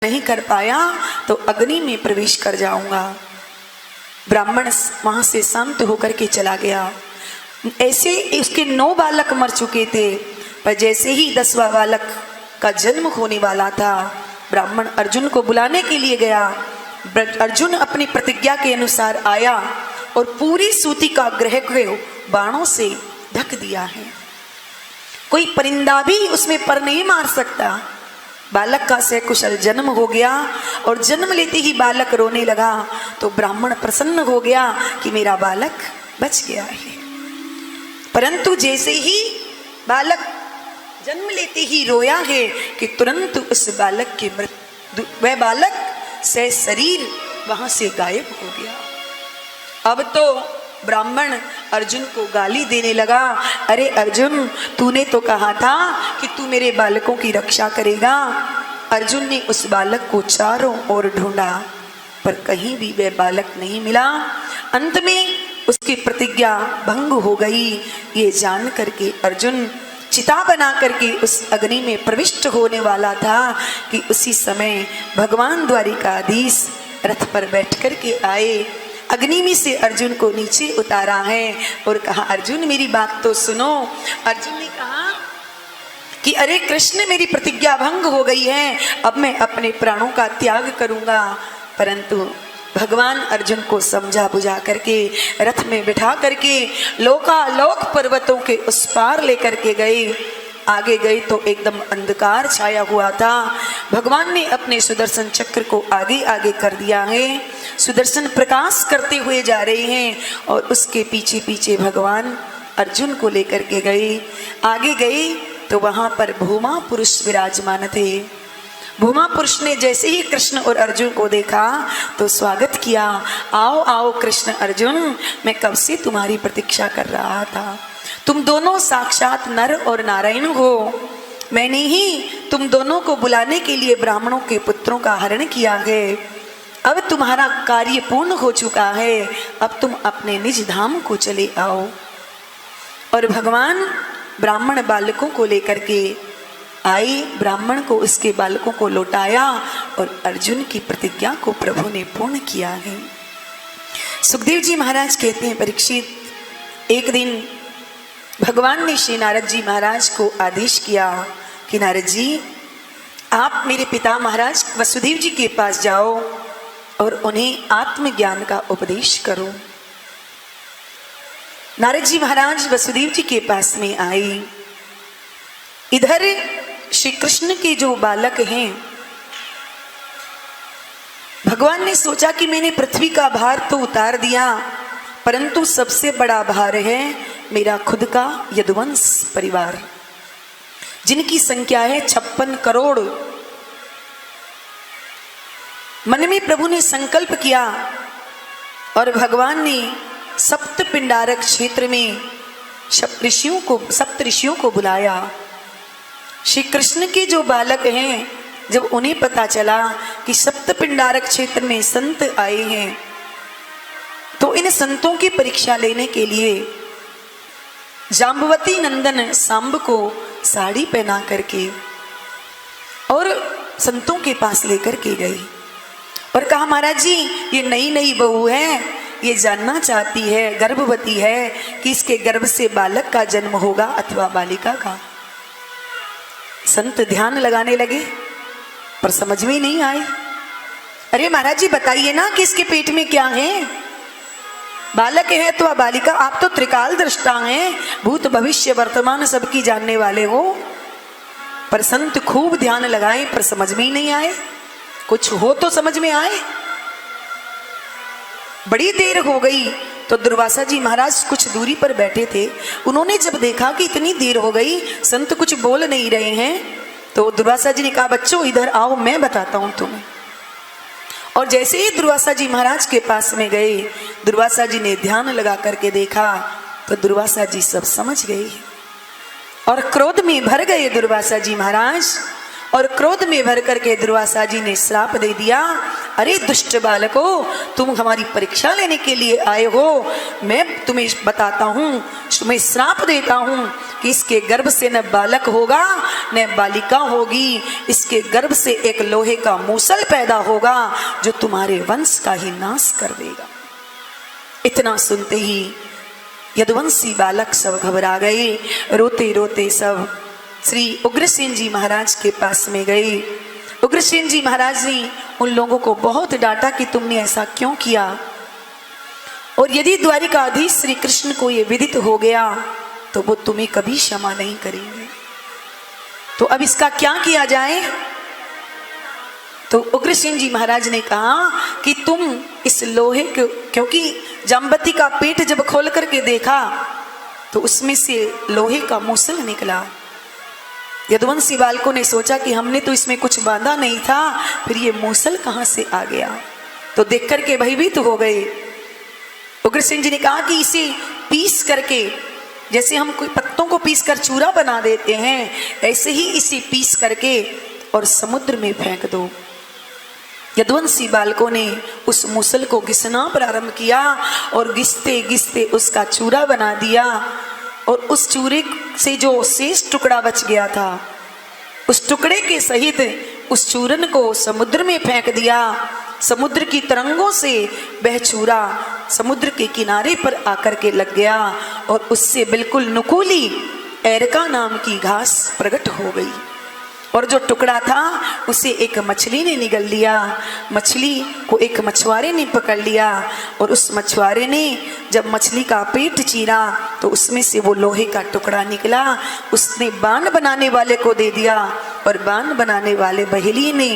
नहीं कर पाया तो अग्नि में प्रवेश कर जाऊंगा। ब्राह्मण वहां से शांत होकर के चला गया। ऐसे उसके 9 बालक मर चुके थे, पर जैसे ही 10वां बालक का जन्म होने वाला था, ब्राह्मण अर्जुन को बुलाने के लिए गया। अर्जुन अपनी प्रतिज्ञा के अनुसार आया और पूरी सूती का ग्रह को बाणों से ढक दिया है। कोई परिंदा भी उसमें पर नहीं मार सकता। बालक का सकुशल जन्म हो गया और जन्म लेते ही बालक रोने लगा तो ब्राह्मण प्रसन्न हो गया कि मेरा बालक बच गया है। परंतु जैसे ही बालक जन्म लेते ही रोया है कि तुरंत उस बालक के वह बालक से शरीर वहां से गायब हो गया। अब तो ब्राह्मण अर्जुन को गाली देने लगा, अरे अर्जुन, तूने तो कहा था कि तू मेरे बालकों की रक्षा करेगा। अर्जुन ने उस बालक को चारों ओर ढूंढा, पर कहीं भी वह बालक नहीं मिला। अंत में उसकी प्रतिज्ञा भंग हो गई। ये जान करके अर्जुन चिता बना करके उस अग्नि में प्रविष्ट होने वाला था कि उसी समय भगवान द्वारिकाधीश रथ पर बैठ करके आए। अग्नि में से अर्जुन को नीचे उतारा है और कहा, अर्जुन मेरी बात तो सुनो। अर्जुन ने कहा कि अरे कृष्ण, मेरी प्रतिज्ञा भंग हो गई है, अब मैं अपने प्राणों का त्याग करूंगा। परंतु भगवान अर्जुन को समझा बुझा करके रथ में बिठा करके लोकालोक पर्वतों के उस पार लेकर के गए। आगे गए तो एकदम अंधकार छाया हुआ था। भगवान ने अपने सुदर्शन चक्र को आगे आगे कर दिया है। सुदर्शन प्रकाश करते हुए जा रहे हैं और उसके पीछे पीछे भगवान अर्जुन को लेकर के गए। आगे गए तो वहां पर भूमा पुरुष विराजमान थे। भूमा पुरुष ने जैसे ही कृष्ण और अर्जुन को देखा तो स्वागत किया, आओ आओ कृष्ण अर्जुन, मैं कब से तुम्हारी प्रतीक्षा कर रहा था। तुम दोनों साक्षात नर और नारायण हो। मैंने ही तुम दोनों को बुलाने के लिए ब्राह्मणों के पुत्रों का हरण किया है। अब तुम्हारा कार्य पूर्ण हो चुका है, अब तुम अपने निज धाम को चले आओ। और भगवान ब्राह्मण बालकों को लेकर के आए, ब्राह्मण को उसके बालकों को लौटाया और अर्जुन की प्रतिज्ञा को प्रभु ने पूर्ण किया है। सुखदेव जी महाराज कहते हैं, परीक्षित, एक दिन भगवान ने श्री नारद जी महाराज को आदेश किया कि नारद जी, आप मेरे पिता महाराज वसुदेव जी के पास जाओ और उन्हें आत्मज्ञान का उपदेश करो। नारद जी महाराज वसुदेव जी के पास में आए। इधर श्री कृष्ण के जो बालक हैं, भगवान ने सोचा कि मैंने पृथ्वी का भार तो उतार दिया, परंतु सबसे बड़ा भार है मेरा खुद का यदुवंश परिवार, जिनकी संख्या है 56 करोड़। मन में प्रभु ने संकल्प किया और भगवान ने सप्त पिंडारक क्षेत्र में सप्त ऋषियों को बुलाया। श्री कृष्ण के जो बालक हैं, जब उन्हें पता चला कि सप्त पिंडारक क्षेत्र में संत आए हैं, तो इन संतों की परीक्षा लेने के लिए जाम्बवती नंदन सांब को साड़ी पहना करके और संतों के पास लेकर के गई और कहा, महाराज जी, ये नई नई बहू है, ये जानना चाहती है, गर्भवती है, कि इसके गर्भ से बालक का जन्म होगा अथवा बालिका का। संत ध्यान लगाने लगे पर समझ में नहीं आए। अरे महाराज जी, बताइए ना कि इसके पेट में क्या है, बालक है तो बालिका। आप तो त्रिकाल दृष्टा हैं, भूत भविष्य वर्तमान सबकी जानने वाले हो। पर संत खूब ध्यान लगाए पर समझ में ही नहीं आए। कुछ हो तो समझ में आए। बड़ी देर हो गई तो दुर्वासा जी महाराज कुछ दूरी पर बैठे थे। उन्होंने जब देखा कि इतनी देर हो गई, संत कुछ बोल नहीं रहे हैं, तो दुर्वासा जी ने कहा, बच्चों इधर आओ, मैं बताता हूं तुम्हें। और जैसे ही दुर्वासा जी महाराज के पास में गए, दुर्वासा जी ने ध्यान लगा करके देखा तो दुर्वासा जी सब समझ गए और क्रोध में भर गए दुर्वासा जी महाराज। और क्रोध में भर करके दुर्वासा जी ने श्राप दे दिया, अरे दुष्ट बालकों, तुम हमारी परीक्षा लेने के लिए आए हो, मैं तुम्हें बताता हूँ, तुम्हें श्राप देता हूँ कि इसके गर्भ से न बालक होगा न बालिका होगी, इसके गर्भ से एक लोहे का मूसल पैदा होगा जो तुम्हारे वंश का ही नाश कर देगा। इतना सुनते ही यदुवंशी बालक सब घबरा गए, रोते रोते सब श्री उग्रसेन जी महाराज के पास में गए। उग्रसेन जी महाराज ने उन लोगों को बहुत डांटा कि तुमने ऐसा क्यों किया, और यदि द्वारिकाधीश श्री कृष्ण को यह विदित हो गया तो वो तुम्हें कभी क्षमा नहीं करेंगे, तो अब इसका क्या किया जाए। तो उग्रसेन जी महाराज ने कहा कि तुम इस लोहे को, क्योंकि जाम्बती का पेट जब खोल करके देखा तो उसमें से लोहे का मूसल निकला। यदुवंशी बालकों ने सोचा कि हमने तो इसमें कुछ बांधा नहीं था, फिर ये मूसल कहाँ से आ गया, तो देख करके भयभीत हो गए। उग्रसेन जी ने कहा कि इसे पीस करके, जैसे हम कोई पत्तों को पीस कर चूरा बना देते हैं, ऐसे ही इसे पीस करके और समुद्र में फेंक दो। यदुवंशी बालकों ने उस मूसल को घिसना प्रारंभ किया और घिसते घिसते उसका चूरा बना दिया, और उस चूरे से जो शेष टुकड़ा बच गया था उस टुकड़े के सहित उस चूरन को समुद्र में फेंक दिया। समुद्र की तरंगों से वह चूरा समुद्र के किनारे पर आकर के लग गया और उससे बिल्कुल नुकीली एरका नाम की घास प्रकट हो गई, और जो टुकड़ा था उसे एक मछली ने निगल लिया। मछली को एक मछुआरे ने पकड़ लिया, और उस मछुआरे ने जब मछली का पेट चीरा तो उसमें से वो लोहे का टुकड़ा निकला। उसने बाण बनाने वाले को दे दिया, और बाण बनाने वाले बहेली ने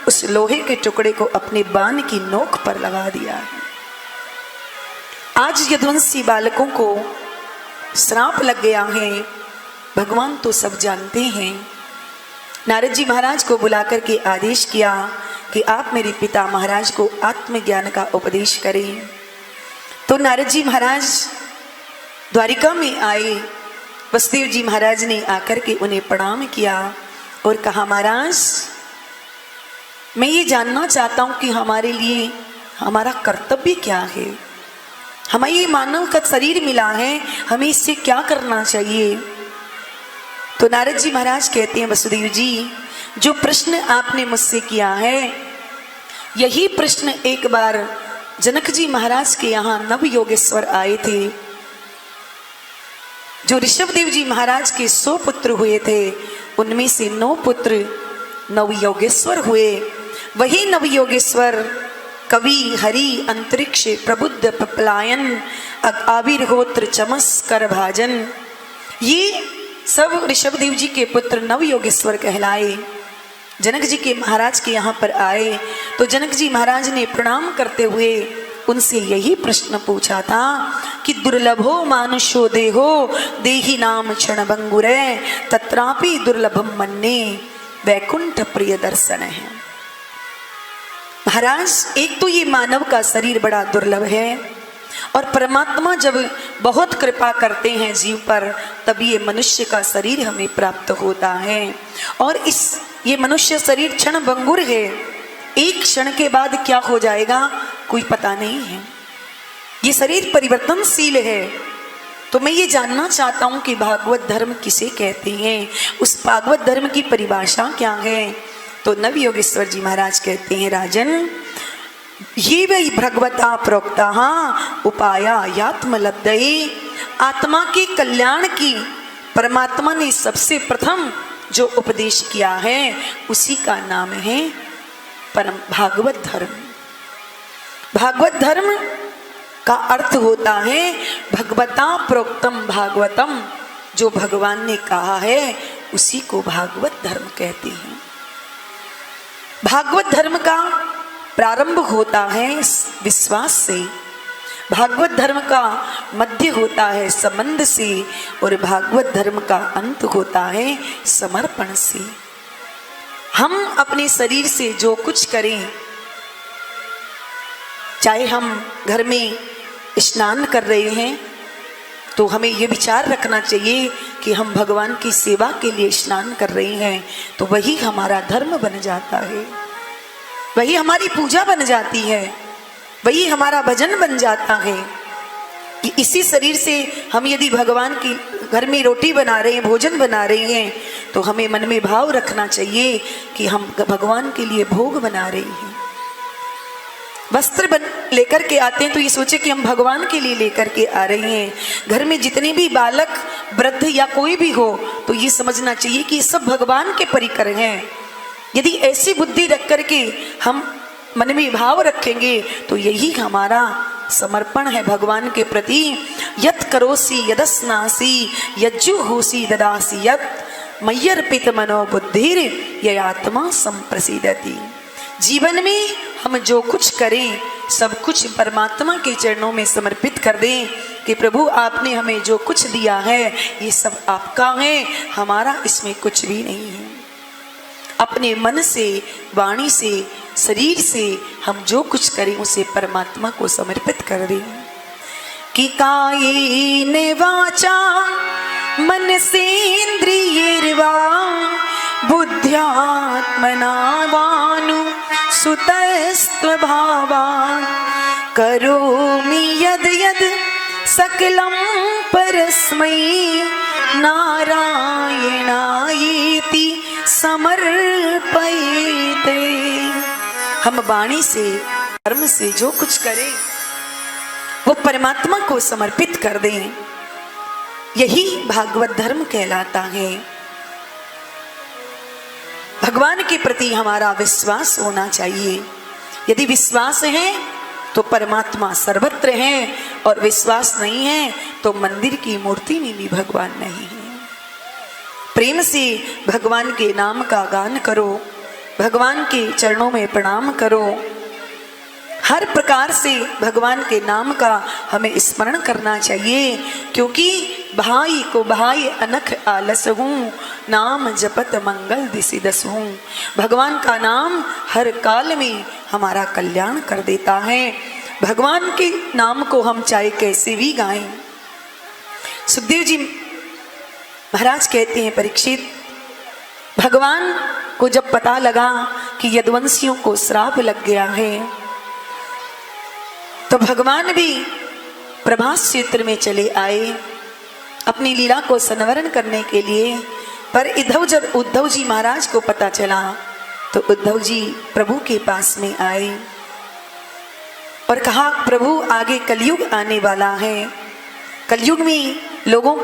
उस लोहे के टुकड़े को अपने बाण की नोक पर लगा दिया। आज यदुवंशी बालकों को श्राप लग गया है, भगवान तो सब जानते हैं। नारद जी महाराज को बुलाकर के आदेश किया कि आप मेरे पिता महाराज को आत्मज्ञान का उपदेश करें। तो नारद जी महाराज द्वारिका में आए। वसुदेव जी महाराज ने आकर के उन्हें प्रणाम किया और कहा, महाराज मैं ये जानना चाहता हूँ कि हमारे लिए हमारा कर्तव्य क्या है। हमें ये मानव का शरीर मिला है, हमें इससे क्या करना चाहिए। तो नारद जी महाराज कहते हैं, वसुदेव जी जो प्रश्न आपने मुझसे किया है यही प्रश्न एक बार जनक जी महाराज के यहाँ नव योगेश्वर आए थे। जो ऋषभदेव जी महाराज के 100 पुत्र हुए थे उनमें से 9 पुत्र नव योगेश्वर हुए। वही नव योगेश्वर कवि हरि अंतरिक्ष प्रबुद्ध पपलायन आविर्होत्र चमस कर भाजन, ये सब ऋषभदेव जी के पुत्र नव योगेश्वर कहलाए। जनक जी के महाराज के यहाँ पर आए तो जनक जी महाराज ने प्रणाम करते हुए उनसे यही प्रश्न पूछा था कि दुर्लभो मानुषो देहो देहि नाम क्षण भंगुरे तत्रापि दुर्लभम मन्ने वैकुंठ प्रिय दर्शन है। महाराज एक तो ये मानव का शरीर बड़ा दुर्लभ है, और परमात्मा जब बहुत कृपा करते हैं जीव पर तब ये मनुष्य का शरीर हमें प्राप्त होता है। और ये मनुष्य शरीर क्षण भंगुर है, एक क्षण के बाद क्या हो जाएगा कोई पता नहीं है। ये शरीर परिवर्तनशील है। तो मैं ये जानना चाहता हूँ कि भागवत धर्म किसे कहते हैं, उस भागवत धर्म की परिभाषा क्या है। तो नव योगेश्वर जी महाराज कहते हैं, राजन ये वही भगवता प्रोक्ता उपाया यात्मलब्धये, आत्मा के कल्याण की परमात्मा ने सबसे प्रथम जो उपदेश किया है उसी का नाम है परम भागवत धर्म। भागवत धर्म का अर्थ होता है भगवता प्रोक्तम भागवतम, जो भगवान ने कहा है उसी को भागवत धर्म कहते हैं। भागवत धर्म का प्रारंभ होता है विश्वास से, भागवत धर्म का मध्य होता है संबंध से, और भागवत धर्म का अंत होता है समर्पण से। हम अपने शरीर से जो कुछ करें, चाहे हम घर में स्नान कर रहे हैं तो हमें ये विचार रखना चाहिए कि हम भगवान की सेवा के लिए स्नान कर रहे हैं, तो वही हमारा धर्म बन जाता है, वही हमारी पूजा बन जाती है, वही हमारा भजन बन जाता है। कि इसी शरीर से हम यदि भगवान की घर में रोटी बना रहे हैं, भोजन बना रहे हैं, तो हमें मन में भाव रखना चाहिए कि हम भगवान के लिए भोग बना रहे हैं। वस्त्र लेकर के आते हैं तो ये सोचे कि हम भगवान के लिए लेकर के आ रहे हैं। घर में जितने भी बालक, वृद्ध या कोई भी हो, तो ये समझना चाहिए कि ये सब भगवान के परिकर हैं। यदि ऐसी बुद्धि रख करके हम मन में भाव रखेंगे तो यही हमारा समर्पण है भगवान के प्रति। यत् करोसि यदस्नासि यज्जुहोसि ददासि यत् मय्यर्पित मनो बुद्धिर ययात्मा संप्रसीदति। जीवन में हम जो कुछ करें सब कुछ परमात्मा के चरणों में समर्पित कर दें कि प्रभु आपने हमें जो कुछ दिया है ये सब आपका है, हमारा इसमें कुछ भी नहीं है। अपने मन से, वाणी से, शरीर से हम जो कुछ करें उसे परमात्मा को समर्पित कर दें। कि कायेन वाचा मनसेन्द्रियैर्वा बुद्ध्यात्मना वानुसुतस्त्वभावात् करोमि यद् यद् सकलं परस्मै नारायणायेति समर्पयते। हम वाणी से, कर्म से जो कुछ करें वो परमात्मा को समर्पित कर दें, यही भागवत धर्म कहलाता है। भगवान के प्रति हमारा विश्वास होना चाहिए। यदि विश्वास है तो परमात्मा सर्वत्र है, और विश्वास नहीं है तो मंदिर की मूर्ति में भी भगवान नहीं है। प्रेम से भगवान के नाम का गान करो, भगवान के चरणों में प्रणाम करो। हर प्रकार से भगवान के नाम का हमें स्मरण करना चाहिए, क्योंकि भाई को भाई अनख आलस हूँ, नाम जपत मंगल दिसि दस हूँ। भगवान का नाम हर काल में हमारा कल्याण कर देता है। भगवान के नाम को हम चाहे कैसे भी गाएं। सुखदेव जी महाराज कहते हैं, परीक्षित, भगवान को जब पता लगा कि यदुवंशियों को श्राप लग गया है तो भगवान भी प्रभास क्षेत्र में चले आए अपनी लीला को संवरण करने के लिए। पर जब उद्धव जी महाराज को पता चला तो उद्धव जी प्रभु के पास में आए और कहा, प्रभु आगे कलयुग आने वाला है, कलयुग में लोगों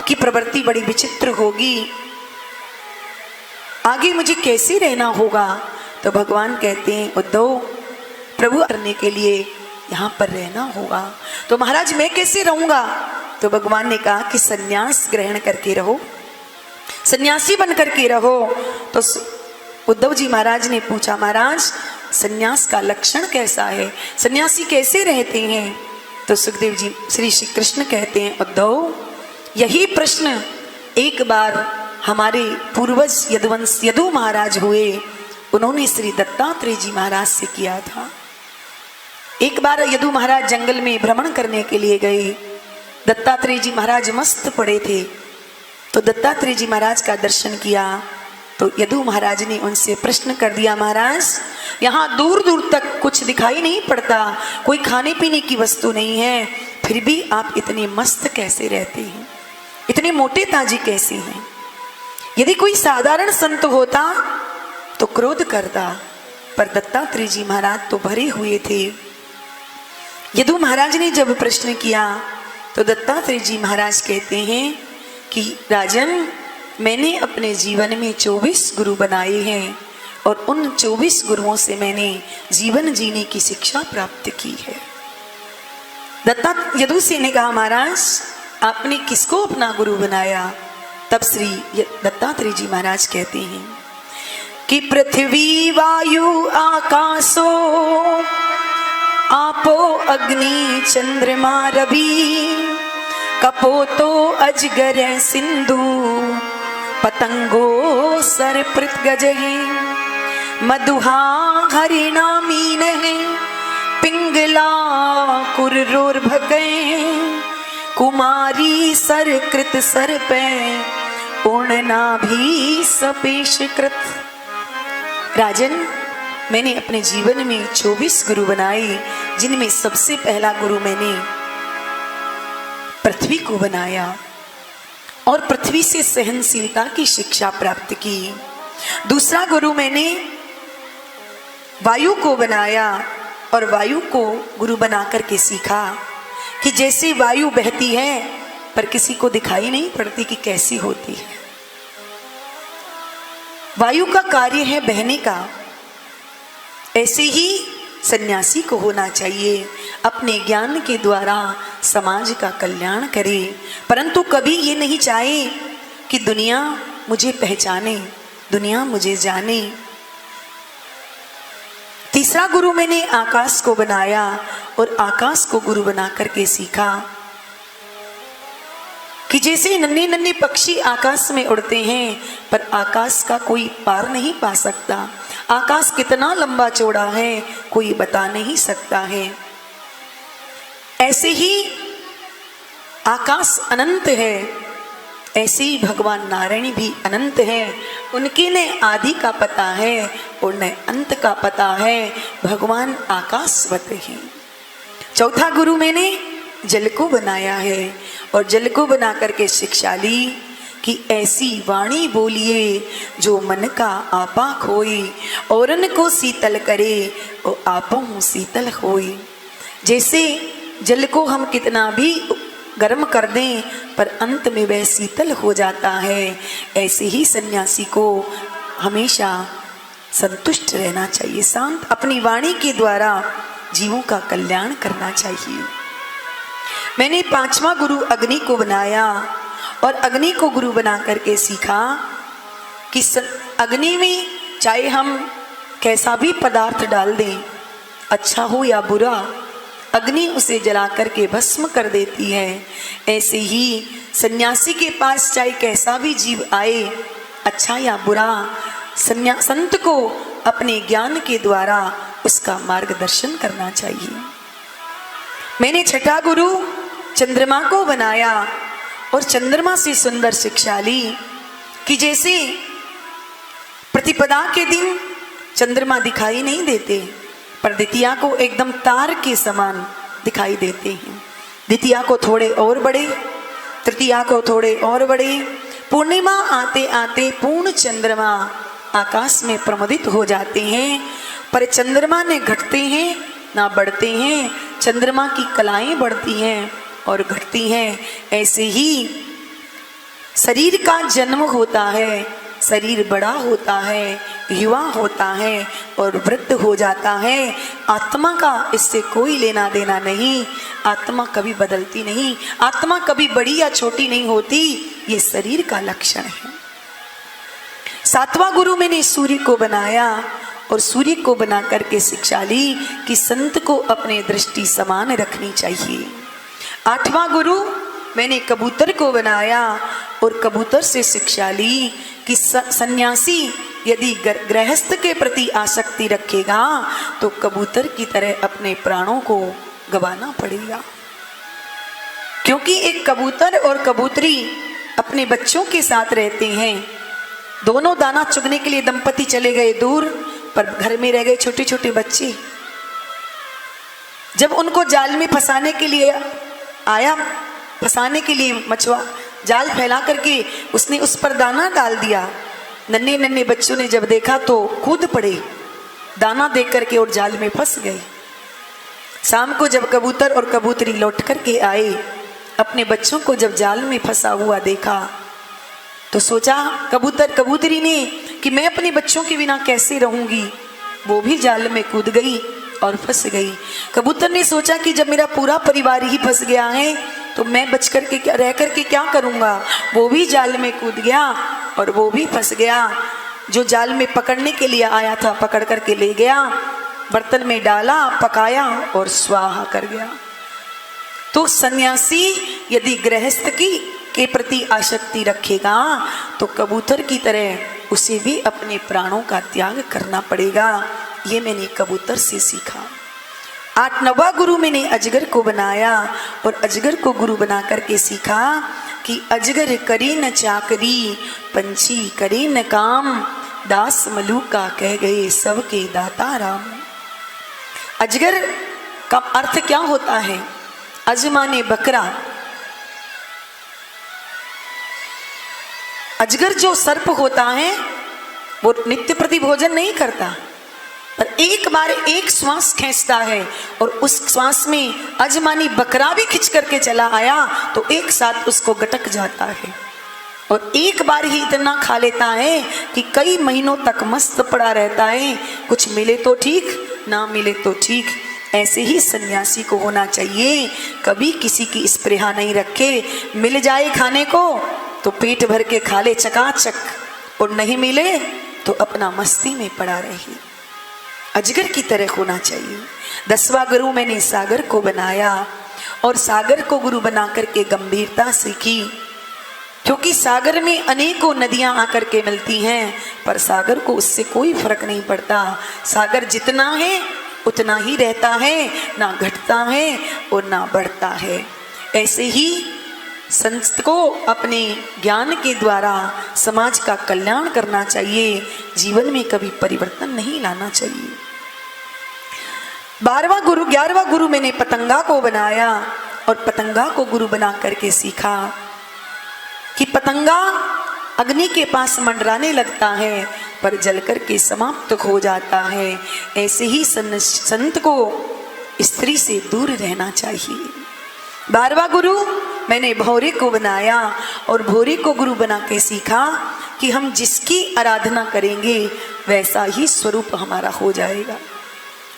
की प्रवृत्ति बड़ी विचित्र होगी, आगे मुझे कैसे रहना होगा। तो भगवान कहते हैं, उद्धव, प्रभु करने के लिए यहाँ पर रहना होगा। तो महाराज मैं कैसे रहूंगा? तो भगवान ने कहा कि सन्यास ग्रहण करके रहो, सन्यासी बन करके रहो। तो उद्धव जी महाराज ने पूछा, महाराज सन्यास का लक्षण कैसा है, सन्यासी कैसे रहते हैं? तो सुखदेव जी श्री कृष्ण कहते हैं, उद्धव, यही प्रश्न एक बार हमारे पूर्वज यदु महाराज हुए, उन्होंने श्री दत्तात्रेय जी महाराज से किया था। एक बार यदु महाराज जंगल में भ्रमण करने के लिए गए, दत्तात्रेय जी महाराज मस्त पड़े थे, तो दत्तात्रेय जी महाराज का दर्शन किया तो यदु महाराज ने उनसे प्रश्न कर दिया, महाराज यहाँ दूर दूर तक कुछ दिखाई नहीं पड़ता, कोई खाने पीने की वस्तु नहीं है, फिर भी आप इतने मस्त कैसे रहते हैं, इतने मोटे ताजी कैसे हैं? यदि कोई साधारण संत होता तो क्रोध करता, पर दत्तात्रेय जी महाराज तो भरे हुए थे। यदु महाराज ने जब प्रश्न किया तो दत्तात्रेय जी महाराज कहते हैं कि राजन, मैंने अपने जीवन में 24 गुरु बनाए हैं और उन 24 गुरुओं से मैंने जीवन जीने की शिक्षा प्राप्त की है। यदु से ने कहा, महाराज आपने किसको अपना गुरु बनाया? तब श्री दत्तात्रेय जी महाराज कहते हैं कि पृथ्वी वायु आकाशो आपो अग्नि चंद्रमा रवि कपोतो अजगर सिंधु पतंगो सरपृत गजहि मधुहा हरिणा मीन पिंगला कुर्रोर्भगे कुमारी सरकृत सर्पे पूर्णना भी सपेश कृत। राजन, मैंने अपने जीवन में 24 गुरु बनाए, जिनमें सबसे पहला गुरु मैंने पृथ्वी को बनाया और पृथ्वी से सहनशीलता की शिक्षा प्राप्त की। दूसरा गुरु मैंने वायु को बनाया और वायु को गुरु बना करके सीखा कि जैसे वायु बहती है पर किसी को दिखाई नहीं पड़ती कि कैसी होती है। वायु का कार्य है बहने का, ऐसे ही सन्यासी को होना चाहिए, अपने ज्ञान के द्वारा समाज का कल्याण करे, परंतु कभी ये नहीं चाहे कि दुनिया मुझे पहचाने, दुनिया मुझे जाने। तीसरा गुरु मैंने आकाश को बनाया और आकाश को गुरु बना करके सीखा कि जैसे नन्हे नन्हे पक्षी आकाश में उड़ते हैं पर आकाश का कोई पार नहीं पा सकता, आकाश कितना लंबा चौड़ा है कोई बता नहीं सकता है, ऐसे ही आकाश अनंत है, ऐसे ही भगवान नारायण भी अनंत है, उनके न आदि का पता है और न अंत का पता है, भगवान आकाशवत है। चौथा गुरु मैंने जल को बनाया है और जल को बना करके शिक्षा ली कि ऐसी वाणी बोलिए जो मन का आपा खोई, औरन को शीतल करे और आपो शीतल होई। जैसे जल को हम कितना भी गर्म कर दें पर अंत में वह शीतल हो जाता है, ऐसे ही सन्यासी को हमेशा संतुष्ट रहना चाहिए, शांत अपनी वाणी के द्वारा जीवों का कल्याण करना चाहिए। मैंने पांचवा गुरु अग्नि को बनाया और अग्नि को गुरु बना करके सीखा कि अग्नि में चाहे हम कैसा भी पदार्थ डाल दें, अच्छा हो या बुरा, अग्नि उसे जला करके भस्म कर देती है। ऐसे ही सन्यासी के पास चाहे कैसा भी जीव आए, अच्छा या बुरा, संत को अपने ज्ञान के द्वारा उसका मार्गदर्शन करना चाहिए। मैंने छठा गुरु चंद्रमा को बनाया और चंद्रमा से सुंदर शिक्षा ली कि जैसे प्रतिपदा के दिन चंद्रमा दिखाई नहीं देते पर द्वितीया को एकदम तार के समान दिखाई देते हैं, द्वितीया को थोड़े और बड़े, तृतीया को थोड़े और बड़े, पूर्णिमा आते आते पूर्ण चंद्रमा आकाश में प्रमुदित हो जाते हैं, पर चंद्रमा ने घटते हैं ना बढ़ते हैं, चंद्रमा की कलाएं बढ़ती हैं और घटती हैं। ऐसे ही शरीर का जन्म होता है, शरीर बड़ा होता है, युवा होता है और वृद्ध हो जाता है, आत्मा का इससे कोई लेना देना नहीं, आत्मा कभी बदलती नहीं, आत्मा कभी बड़ी या छोटी नहीं होती, ये शरीर का लक्षण है। सातवां गुरु मैंने सूर्य को बनाया और सूर्य को बना करके शिक्षा ली कि संत को अपने दृष्टि समान रखनी चाहिए। आठवां गुरु मैंने कबूतर को बनाया और कबूतर से शिक्षा ली कि सन्यासी यदि गृहस्थ के प्रति आसक्ति रखेगा तो कबूतर की तरह अपने प्राणों को गंवाना पड़ेगा, क्योंकि एक कबूतर और कबूतरी अपने बच्चों के साथ रहते हैं। दोनों दाना चुगने के लिए दंपति चले गए दूर, पर घर में रह गए छोटे छोटे बच्चे। जब उनको जाल में फंसाने के लिए आया, फंसाने के लिए मछुआ जाल फैला करके उसने उस पर दाना डाल दिया, नन्हे नन्हे बच्चों ने जब देखा तो कूद पड़े दाना देख करके और जाल में फंस गए। शाम को जब कबूतर और कबूतरी लौट करके आए, अपने बच्चों को जब जाल में फंसा हुआ देखा तो सोचा कबूतर कबूतरी ने कि मैं अपने बच्चों के बिना कैसे रहूंगी, वो भी जाल में कूद गई और फंस गई। कबूतर ने सोचा कि जब मेरा पूरा परिवार ही फंस गया है तो मैं बच करके क्या रह करके क्या करूंगा, वो भी जाल में कूद गया और वो भी फंस गया। जो जाल में पकड़ने के लिए आया था पकड़ करके ले गया, बर्तन में डाला, पकाया और स्वाहा कर गया। तो सन्यासी यदि गृहस्थ के प्रति आसक्ति रखेगा तो कबूतर की तरह उसे भी अपने प्राणों का त्याग करना पड़ेगा। ये मैंने कबूतर से सीखा। 8वां गुरु मैंने अजगर को बनाया और अजगर को गुरु बना करके सीखा कि अजगर करे न चाकरी, पंछी करे न काम, दास मलूका कह गए सबके दाता राम। अजगर का अर्थ क्या होता है? अज माने बकरा, अजगर जो सर्प होता है वो नित्य प्रति भोजन नहीं करता, पर एक बार एक श्वास खींचता है और उस श्वास में अजमानी बकरा भी खिंच करके चला आया तो एक साथ उसको गटक जाता है और एक बार ही इतना खा लेता है कि कई महीनों तक मस्त पड़ा रहता है। कुछ मिले तो ठीक, ना मिले तो ठीक। ऐसे ही सन्यासी को होना चाहिए, कभी किसी की स्पृहा नहीं रखे। मिल जाए खाने को तो पेट भर के खा ले चकाचक, और नहीं मिले तो अपना मस्ती में पड़ा रहे। अजगर की तरह होना चाहिए। 10वां गुरु मैंने सागर को बनाया और सागर को गुरु बना करके गंभीरता सीखी, क्योंकि सागर में अनेकों नदियां आकर के मिलती हैं, पर सागर को उससे कोई फर्क नहीं पड़ता। सागर जितना है उतना ही रहता है, ना घटता है और ना बढ़ता है। ऐसे ही संत को अपने ज्ञान के द्वारा समाज का कल्याण करना चाहिए, जीवन में कभी परिवर्तन नहीं लाना चाहिए। 11वां गुरु मैंने पतंगा को बनाया और पतंगा को गुरु बना करके सीखा कि पतंगा अग्नि के पास मंडराने लगता है पर जल करके समाप्त हो जाता है। ऐसे ही संत को स्त्री से दूर रहना चाहिए। 12वां गुरु मैंने भौरे को बनाया और भौरे को गुरु बना के सीखा कि हम जिसकी आराधना करेंगे वैसा ही स्वरूप हमारा हो जाएगा।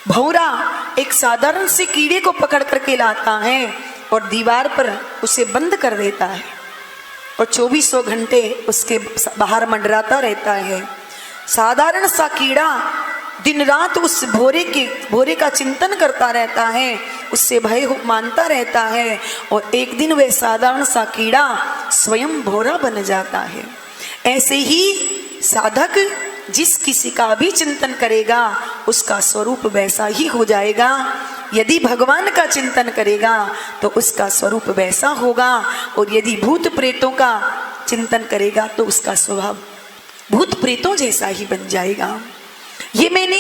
भौरा एक साधारण से कीड़े को पकड़ करके लाता है और दीवार पर उसे बंद कर देता है और 2400 घंटे उसके बाहर मंडराता रहता है। साधारण सा कीड़ा दिन रात उस भौरे का चिंतन करता रहता है, उससे भय मानता रहता है और एक दिन वह साधारण सा कीड़ा स्वयं भौरा बन जाता है। ऐसे ही साधक जिस किसी का भी चिंतन करेगा उसका स्वरूप वैसा ही हो जाएगा। यदि भगवान का चिंतन करेगा तो उसका स्वरूप वैसा होगा, और यदि भूत प्रेतों का चिंतन करेगा तो उसका स्वभाव भूत प्रेतों जैसा ही बन जाएगा। ये मैंने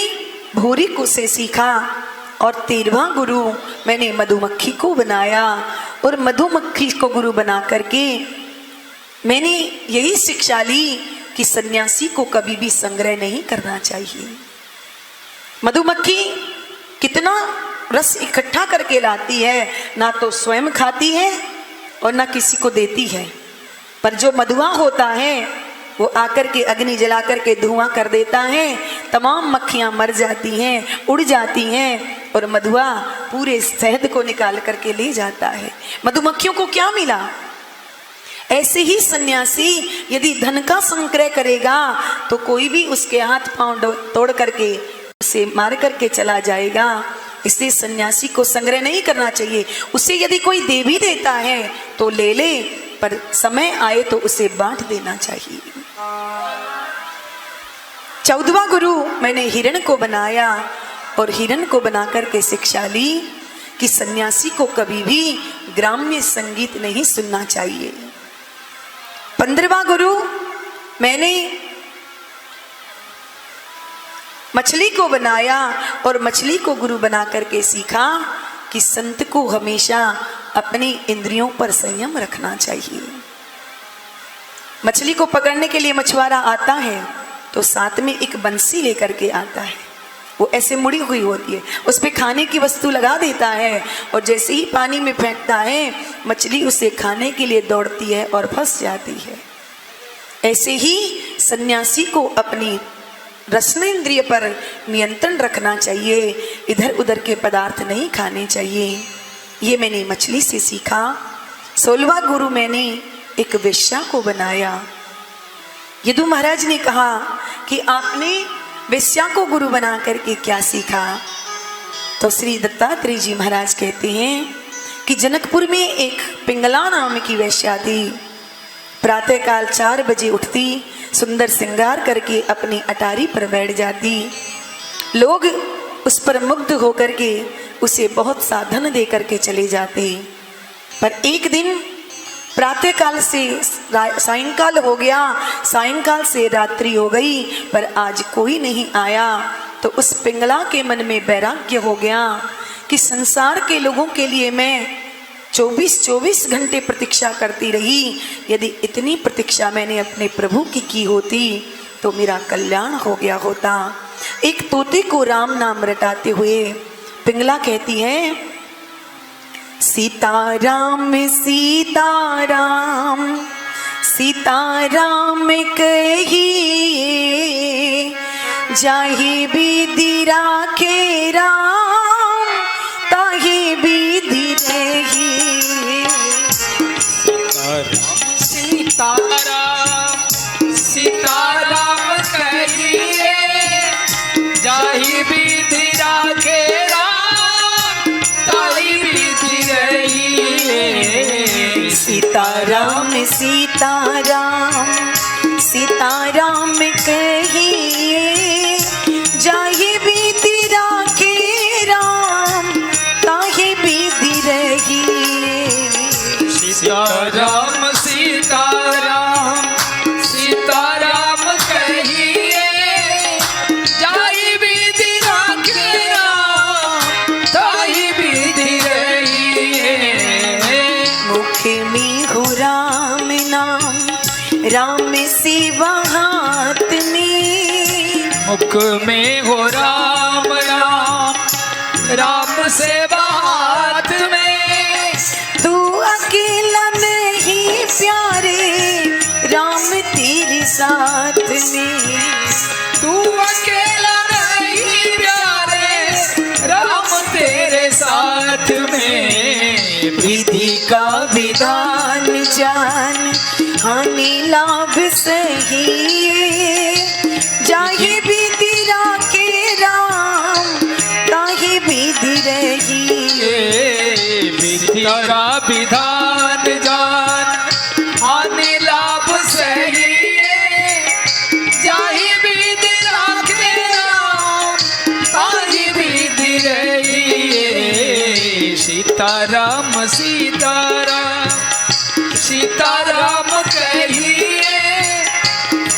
भौरे को से सीखा। और 13वां गुरु मैंने मधुमक्खी को बनाया और मधुमक्खी को गुरु बना करके मैंने यही शिक्षा ली कि सन्यासी को कभी भी संग्रह नहीं करना चाहिए। मधुमक्खी कितना रस इकट्ठा करके लाती है, ना तो स्वयं खाती है और ना किसी को देती है, पर जो मधुआ होता है वो आकर के अग्नि जला करके धुआं कर देता है, तमाम मक्खियां मर जाती हैं, उड़ जाती हैं और मधुआ पूरे शहद को निकाल करके ले जाता है। मधुमक्खियों को क्या मिला? ऐसे ही सन्यासी यदि धन का संग्रह करेगा तो कोई भी उसके हाथ पांव तोड़ करके उसे मार करके चला जाएगा। इसलिए सन्यासी को संग्रह नहीं करना चाहिए। उसे यदि कोई दे भी देता है तो ले ले, पर समय आए तो उसे बांट देना चाहिए। 14वां गुरु मैंने हिरण को बनाया और हिरण को बना करके शिक्षा ली कि सन्यासी को कभी भी ग्राम्य संगीत नहीं सुनना चाहिए। 15वां गुरु मैंने मछली को बनाया और मछली को गुरु बना करके सीखा कि संत को हमेशा अपनी इंद्रियों पर संयम रखना चाहिए। मछली को पकड़ने के लिए मछुआरा आता है तो साथ में एक बंसी लेकर के आता है, वो ऐसे मुड़ी हुई होती है, उस पे खाने की वस्तु लगा देता है और जैसे ही पानी में फेंकता है मछली उसे खाने के लिए दौड़ती है और फंस जाती है। ऐसे ही सन्यासी को अपनी रसनेंद्रिय पर नियंत्रण रखना चाहिए, इधर उधर के पदार्थ नहीं खाने चाहिए। ये मैंने मछली से सीखा। 16वां गुरु मैंने एक वेश्या को बनाया। यदु महाराज ने कहा कि आपने वेश्या को गुरु बना करके क्या सीखा? तो श्री दत्तात्रेय जी महाराज कहते हैं कि जनकपुर में एक पिंगला नाम की वेश्या थी। प्रातःकाल 4 बजे उठती, सुंदर श्रृंगार करके अपनी अटारी पर बैठ जाती। लोग उस पर मुग्ध होकर के उसे बहुत सा धन दे करके चले जाते। पर एक दिन प्रातःकाल से सायंकाल हो गया, सायंकाल से रात्रि हो गई, पर आज कोई नहीं आया। तो उस पिंगला के मन में वैराग्य हो गया कि संसार के लोगों के लिए मैं 24 घंटे प्रतीक्षा करती रही। यदि इतनी प्रतीक्षा मैंने अपने प्रभु की होती तो मेरा कल्याण हो गया होता। एक तोते को राम नाम रटाते हुए पिंगला कहती है, सीताराम सीताराम सीताराम कहिए, जाहि विधि राखे राम ताहि विधि रही। सीताराम सीताराम कहिए, जाहि विधि राखे राम ताहि विधि रही। सीताराम सीताराम सीताराम कहिए, जाहि विधि राखे राम ताहि विधि रही। सीताराम सीताराम सीताराम कहिए, जाहि विधि राखे राम ताहि विधि रही। मुख में हो राम नाम, राम सेवा हाथ में। मुख में हो राम नाम, राम सेवा हाथ में। तू अकेला नहीं प्यारे, राम तेरे साथ में। तू अकेला नहीं प्यारे, राम तेरे साथ में। विधि का विधान जान, हानि लाभ सही। जाहि विधि राखे राम ताहि विधि रही। विधि का विधान जान, हानि लाभ सही। जाहि विधि राखे राम ताहि विधि रही। सीताराम सीताराम सीताराम कहिए,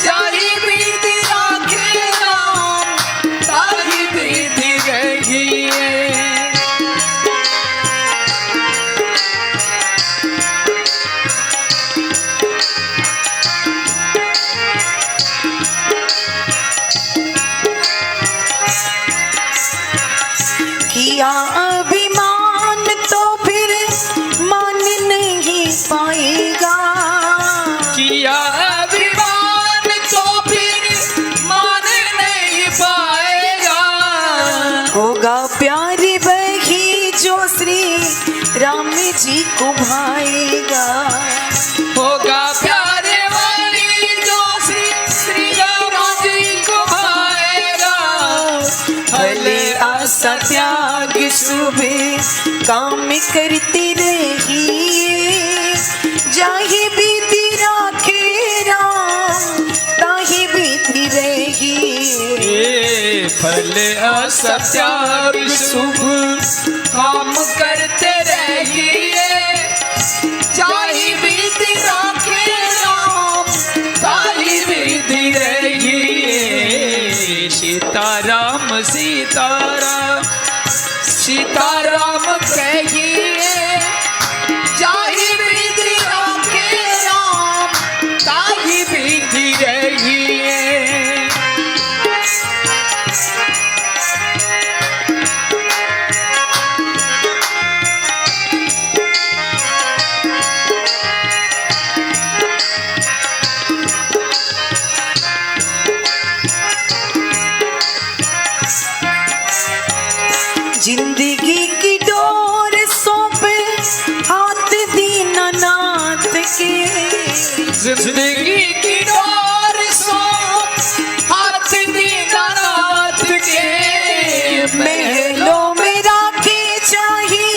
जाहि विधि राखे राम ताहि विधि रही। किया अभिमान तो फिर मान नहीं पाएगा। किया अभिमान तो फिर मान नहीं पाएगा। होगा प्यार वही जो श्री राम जी को भाएगा। होगा प्यारे वाली जो श्री राम जी को भाएगा। भले आशा त्याग सुबह काम करते रहिए। जाहि विधि राखे राम ताहि विधि रही। फल असत्याग शुभ काम करते रहिए। जाहि विधि राखे राम ताहि विधि रहिए। सीताराम सीताराम सीताराम कहिए, जाहि विधि राखे राम ताहि विधि रहिए। जिंदगी की डोर सौंपे हाथ दीनानाथ के। जिंदगी की डोर सौंप हाथ दीनानाथ के। महलों में राखे चाहे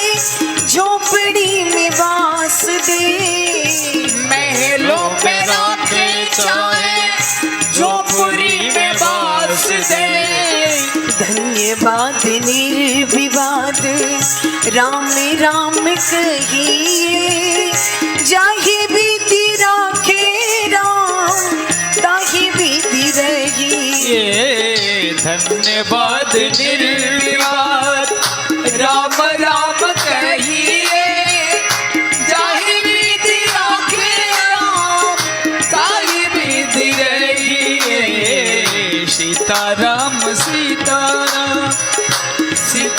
झोपड़ी में वास दे। महलों में राखे चाहे झोपड़ी में वास दे। धन्यवाद निर्विवाद राम राम कहिए। जाहि विधि राखे राम ताहि विधि रही। धन्यवाद निर्विवाद राम राम कहिए।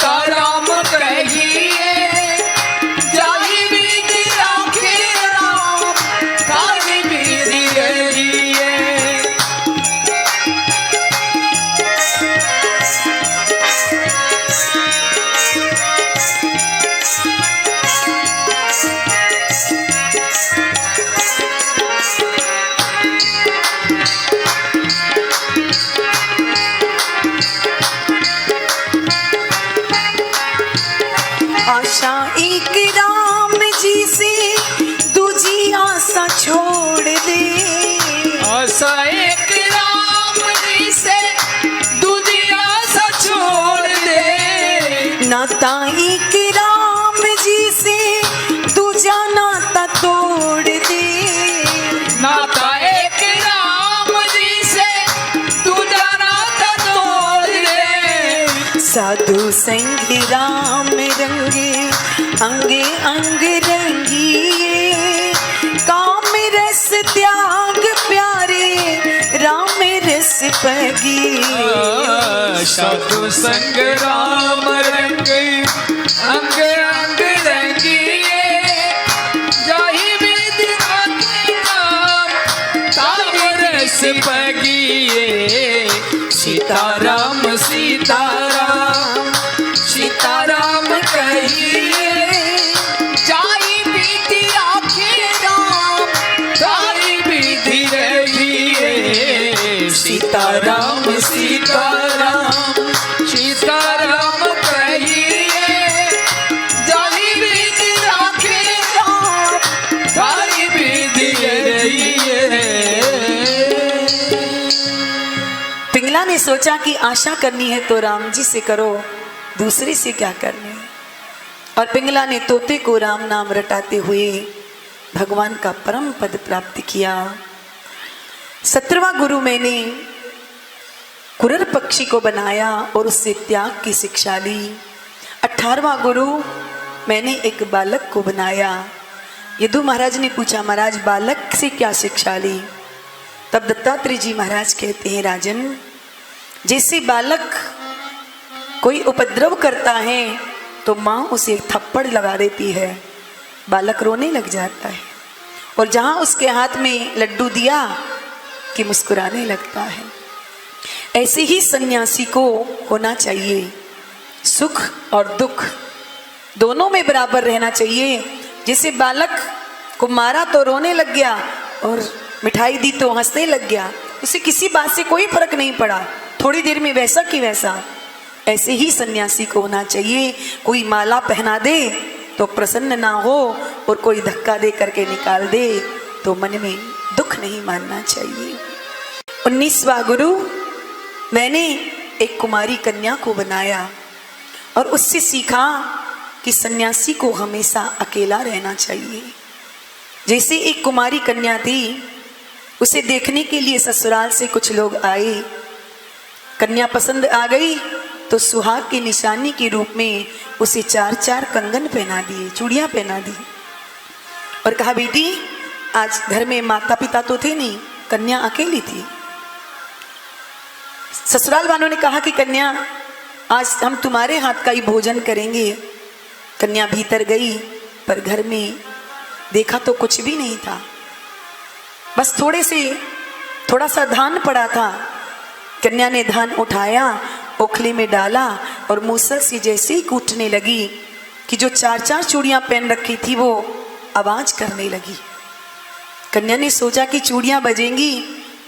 सीताराम कहिए जाहि विधि राखे राम ताहि विधि रहिए। आशा एक राम जी से दूजी आशा छोड़ दे, आशा एक राम जी से दूजी आशा छोड़ दे। नाता एक राम जी से दूजा नाता तोड़ दे, नाता एक राम जी से दूजा नाता तोड़ दे। साधु संग राम रंगे अंगे अंग रंगिए, काम रस त्याग प्यारे राम रस पगिए। साधु संग राम रंग अंग अंग रंगिए, जाहि विधि राखे राम ताहि रस पगिए। सीताराम सीताराम सीताराम कहिए जाहि विधि राखे राम ताहि विधि रहिए। सीताराम सीताराम सीताराम कहिए जाहि विधि राखे राम ताहि विधि रहिए। पिंगला ने सोचा कि आशा करनी है तो राम जी से करो, दूसरे से क्या करने। और पिंगला ने तोते को राम नाम रटाते हुए भगवान का परम पद प्राप्त किया। 17वां गुरु मैंने कुरर पक्षी को बनाया और उससे त्याग की शिक्षा ली। 18वां गुरु मैंने एक बालक को बनाया। यदु महाराज ने पूछा, महाराज बालक से क्या शिक्षा ली? तब दत्तात्रेय जी महाराज कहते हैं, राजन जैसे बालक कोई उपद्रव करता है तो माँ उसे थप्पड़ लगा देती है, बालक रोने लग जाता है, और जहाँ उसके हाथ में लड्डू दिया कि मुस्कुराने लगता है। ऐसे ही सन्यासी को होना चाहिए, सुख और दुख दोनों में बराबर रहना चाहिए। जैसे बालक को मारा तो रोने लग गया और मिठाई दी तो हंसने लग गया, उसे किसी बात से कोई फर्क नहीं पड़ा, थोड़ी देर में वैसा कि वैसा। ऐसे ही सन्यासी को होना चाहिए, कोई माला पहना दे तो प्रसन्न ना हो और कोई धक्का दे करके निकाल दे तो मन में दुख नहीं मानना चाहिए। 19वां गुरु मैंने एक कुमारी कन्या को बनाया और उससे सीखा कि सन्यासी को हमेशा अकेला रहना चाहिए। जैसे एक कुमारी कन्या थी, उसे देखने के लिए ससुराल से कुछ लोग आए, कन्या पसंद आ गई तो सुहाग की निशानी के रूप में उसे 4-4 कंगन पहना दिए, चूड़ियां पहना दी और कहा, बेटी आज घर में माता पिता तो थे नहीं, कन्या अकेली थी। ससुराल वालों ने कहा कि कन्या आज हम तुम्हारे हाथ का ही भोजन करेंगे। कन्या भीतर गई पर घर में देखा तो कुछ भी नहीं था, बस थोड़ा सा धान पड़ा था। कन्या ने धान उठाया, ओखली में डाला और मूसल से जैसे ही कूटने लगी कि जो 4-4 चूड़ियां पहन रखी थी वो आवाज करने लगी। कन्या ने सोचा कि चूड़ियां बजेंगी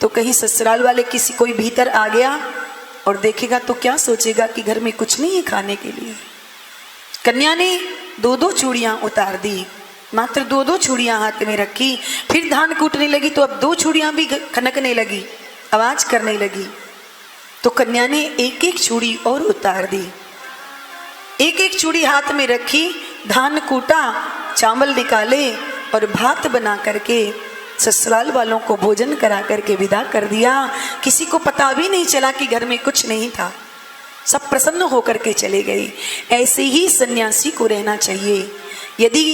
तो कहीं ससुराल वाले किसी कोई भीतर आ गया और देखेगा तो क्या सोचेगा कि घर में कुछ नहीं है खाने के लिए। कन्या ने 2-2 चूड़ियां उतार दी, मात्र 2-2 चूड़ियां हाथ में रखी। फिर धान कूटने लगी तो अब 2 चूड़ियां भी खनकने लगी, आवाज करने लगी। तो कन्या ने 1-1 चूड़ी और उतार दी, 1-1 चूड़ी हाथ में रखी, धान कूटा, चावल निकाले और भात बना करके ससुराल वालों को भोजन करा करके विदा कर दिया। किसी को पता भी नहीं चला कि घर में कुछ नहीं था, सब प्रसन्न होकर के चले गए। ऐसे ही सन्यासी को रहना चाहिए। यदि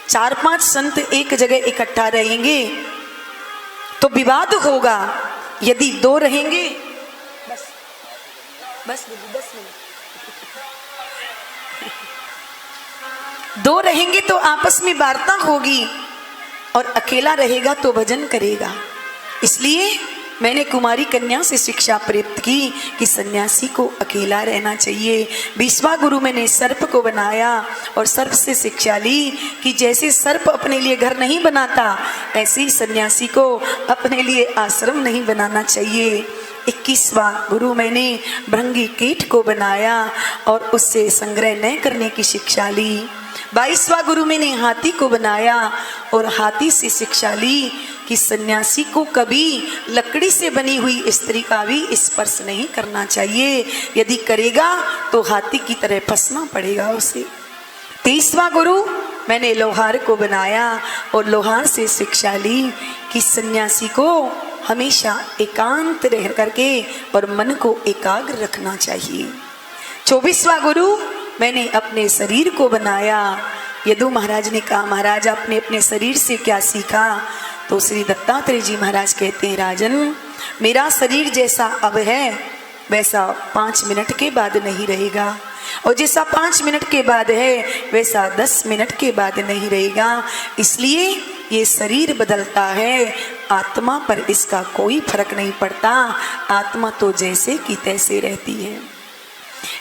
4-5 संत एक जगह इकट्ठा रहेंगे तो विवाद होगा, यदि 2 रहेंगे बस दो रहेंगे तो आपस में वार्ता होगी, और अकेला रहेगा तो भजन करेगा। इसलिए मैंने कुमारी कन्या से शिक्षा प्राप्त की कि सन्यासी को अकेला रहना चाहिए। 20वां गुरु मैंने सर्प को बनाया और सर्प से शिक्षा ली कि जैसे सर्प अपने लिए घर नहीं बनाता, ऐसे ही सन्यासी को अपने लिए आश्रम नहीं बनाना चाहिए। 21वां गुरु मैंने भृंगी कीट को बनाया और उससे संग्रह न करने की शिक्षा ली। 22वां गुरु मैंने हाथी को बनाया और हाथी से शिक्षा ली कि सन्यासी को कभी लकड़ी से बनी हुई स्त्री का भी स्पर्श नहीं करना चाहिए, यदि करेगा तो हाथी की तरह फंसना पड़ेगा उसे। 23वां गुरु मैंने लोहार को बनाया और लोहार से शिक्षा ली कि सन्यासी को हमेशा एकांत रह करके और मन को एकाग्र रखना चाहिए। 24वां गुरु मैंने अपने शरीर को बनाया। यदु महाराज ने कहा, महाराज आपने अपने शरीर से क्या सीखा? तो श्री दत्तात्रेय जी महाराज कहते हैं, राजन मेरा शरीर जैसा अब है वैसा 5 मिनट के बाद नहीं रहेगा, और जैसा 5 मिनट के बाद है वैसा 10 मिनट के बाद नहीं रहेगा। इसलिए ये शरीर बदलता है, आत्मा पर इसका कोई फर्क नहीं पड़ता। आत्मा तो जैसे की तैसे रहती है।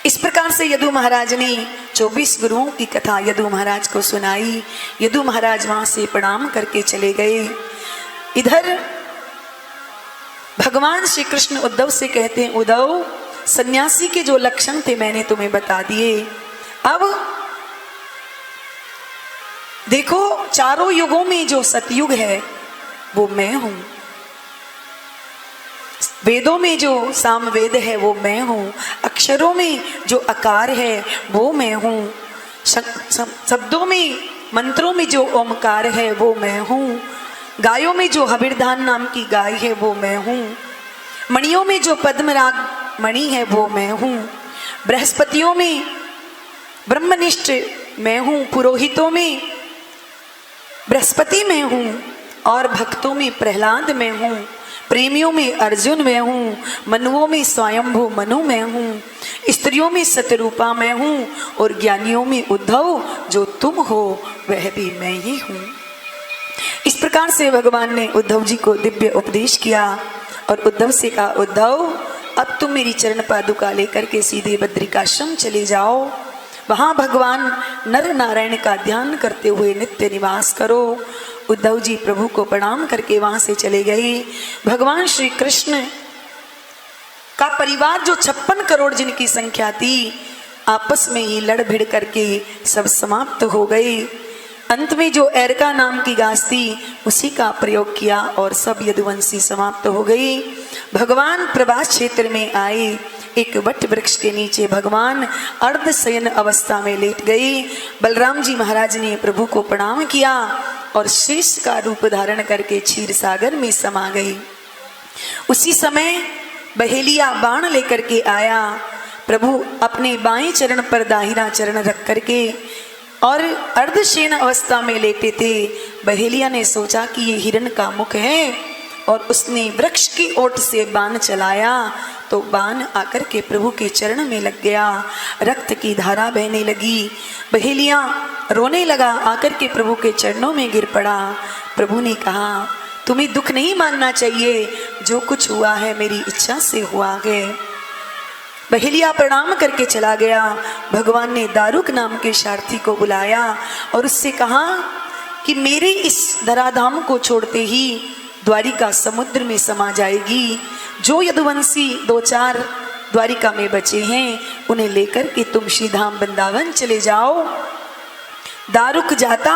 इस प्रकार से यदु महाराज ने 24 गुरुओं की कथा यदु महाराज को सुनाई। यदु महाराज वहां से प्रणाम करके चले गए। इधर भगवान श्री कृष्ण उद्धव से कहते हैं, उद्धव सन्यासी के जो लक्षण थे मैंने तुम्हें बता दिए। अब देखो, चारों युगों में जो सतयुग है वो मैं हूं, वेदों में जो सामवेद है वो मैं हूं, अक्षरों में जो आकार है वो मैं हूं, शब्दों में मंत्रों में जो ओमकार है वो मैं हूं, गायों में जो हबिरधान नाम की गाय है वो मैं हूं, मणियों में जो पद्मराग मणि है वो मैं हूं, बृहस्पतियों में ब्रह्मनिष्ठ मैं हूं, पुरोहितों में बृहस्पति मैं हूं, और भक्तों में प्रहलाद मैं हूं, प्रेमियों में अर्जुन मैं हूँ, मनुओं में स्वयंभू मनु मैं हूँ, स्त्रियों में सतरूपा मैं हूँ, और ज्ञानियों में उद्धव जो तुम हो वह भी मैं ही हूँ। इस प्रकार से भगवान ने उद्धव जी को दिव्य उपदेश किया और उद्धव से कहा, उद्धव अब तुम मेरी चरण पादुका लेकर के सीधे बद्रिकाश्रम चले जाओ, वहाँ भगवान नर नारायण का ध्यान करते हुए नित्य निवास करो। उद्धव जी प्रभु को प्रणाम करके वहां से चले गए। भगवान श्री कृष्ण का परिवार जो 56 करोड़ जिनकी संख्या थी, आपस में ही लड़ भिड़ करके सब समाप्त हो गए। अंत में जो एरका नाम की घास थी उसी का प्रयोग किया और सब यदुवंशी समाप्त हो गई। भगवान प्रभास क्षेत्र में आए। एक वट वृक्ष के नीचे भगवान अर्ध शयन अवस्था में लेट गए। बलराम जी महाराज ने प्रभु को प्रणाम किया और शेष का रूप धारण करके क्षीर सागर में समा गई। उसी समय बहेलिया बाण लेकर के आया। प्रभु अपने बाएं चरण पर दाहिना चरण रख करके और अर्धशयन अवस्था में लेटे थे। बहेलिया ने सोचा कि ये हिरण का मुख है और उसने वृक्ष की ओट से बाण चलाया तो बाण आकर के प्रभु के चरण में लग गया। रक्त की धारा बहने लगी। बहेलिया रोने लगा, आकर के प्रभु के चरणों में गिर पड़ा। प्रभु ने कहा, तुम्हें दुख नहीं मानना चाहिए, जो कुछ हुआ है मेरी इच्छा से हुआ है। बहेलिया प्रणाम करके चला गया। भगवान ने दारुक नाम के सारथी को बुलाया और उससे कहा कि मेरे इस धराधाम को छोड़ते ही द्वारिका समुद्र में समा जाएगी। जो यदुवंशी 2-4 द्वारिका में बचे हैं उन्हें लेकर के तुम श्री धाम वृंदावन चले जाओ। दारुक जाता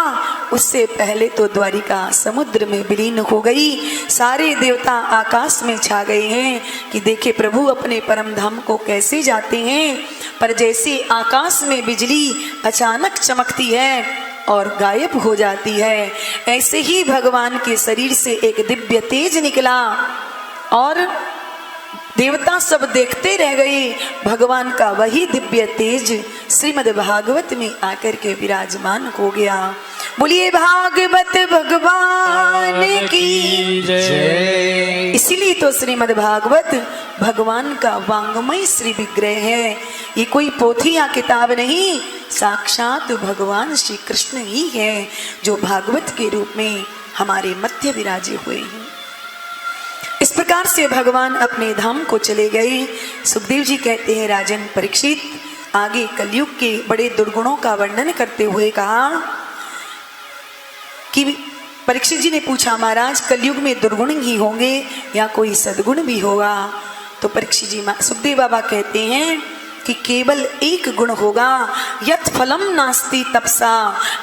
उससे पहले तो द्वारिका समुद्र में विलीन हो गई। सारे देवता आकाश में छा गए हैं कि देखे प्रभु अपने परम धाम को कैसे जाते हैं। पर जैसे आकाश में बिजली अचानक चमकती है और गायब हो जाती है, ऐसे ही भगवान के शरीर से एक दिव्य तेज निकला और देवता सब देखते रह गए। भगवान का वही दिव्य तेज श्रीमद् भागवत में आकर के विराजमान हो गया। बोलिए भागवत भगवान की जय। इसीलिए तो श्रीमद् भागवत भगवान का वांगमय श्री विग्रह है। ये कोई पोथी या किताब नहीं, साक्षात भगवान श्री कृष्ण ही है जो भागवत के रूप में हमारे मध्य विराजे हुए हैं। इस प्रकार से भगवान अपने धाम को चले गए। सुखदेव जी कहते हैं, राजन परीक्षित, आगे कलयुग के बड़े दुर्गुणों का वर्णन करते हुए कहा कि परीक्षित जी ने पूछा, महाराज कलयुग में दुर्गुण ही होंगे या कोई सद्गुण भी होगा? तो परीक्षित जी सुखदेव बाबा कहते हैं कि केवल एक गुण होगा, यत् फलम नास्ति तपसा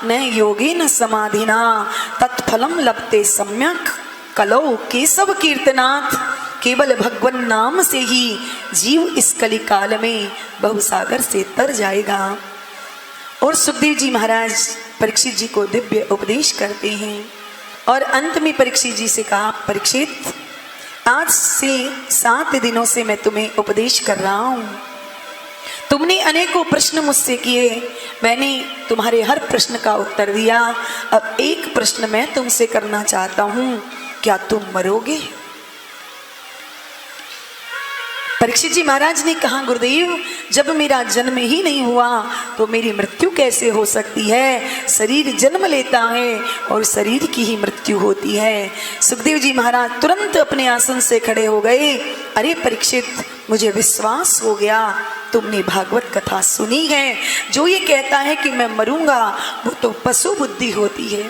न योगेन समाधिना तत्फलम लभते सम्यक कलौ केशव कीर्तनाथ। केवल भगवान नाम से ही जीव इस कली काल में बहुसागर से तर जाएगा। और सुखदेव जी महाराज परीक्षित जी को दिव्य उपदेश करते हैं और अंत में परीक्षित जी से कहा, परीक्षित, आज से 7 दिनों से मैं तुम्हें उपदेश कर रहा हूं। तुमने अनेकों प्रश्न मुझसे किए, मैंने तुम्हारे हर प्रश्न का उत्तर दिया। अब एक प्रश्न मैं तुमसे करना चाहता हूं, क्या तुम मरोगे? परीक्षित जी महाराज ने कहा, गुरुदेव, जब मेरा जन्म ही नहीं हुआ तो मेरी मृत्यु कैसे हो सकती है? शरीर जन्म लेता है और शरीर की ही मृत्यु होती है। सुखदेव जी महाराज तुरंत अपने आसन से खड़े हो गए। अरे परीक्षित, मुझे विश्वास हो गया, तुमने भागवत कथा सुनी है। जो ये कहता है कि मैं मरूंगा वो तो पशु बुद्धि होती है।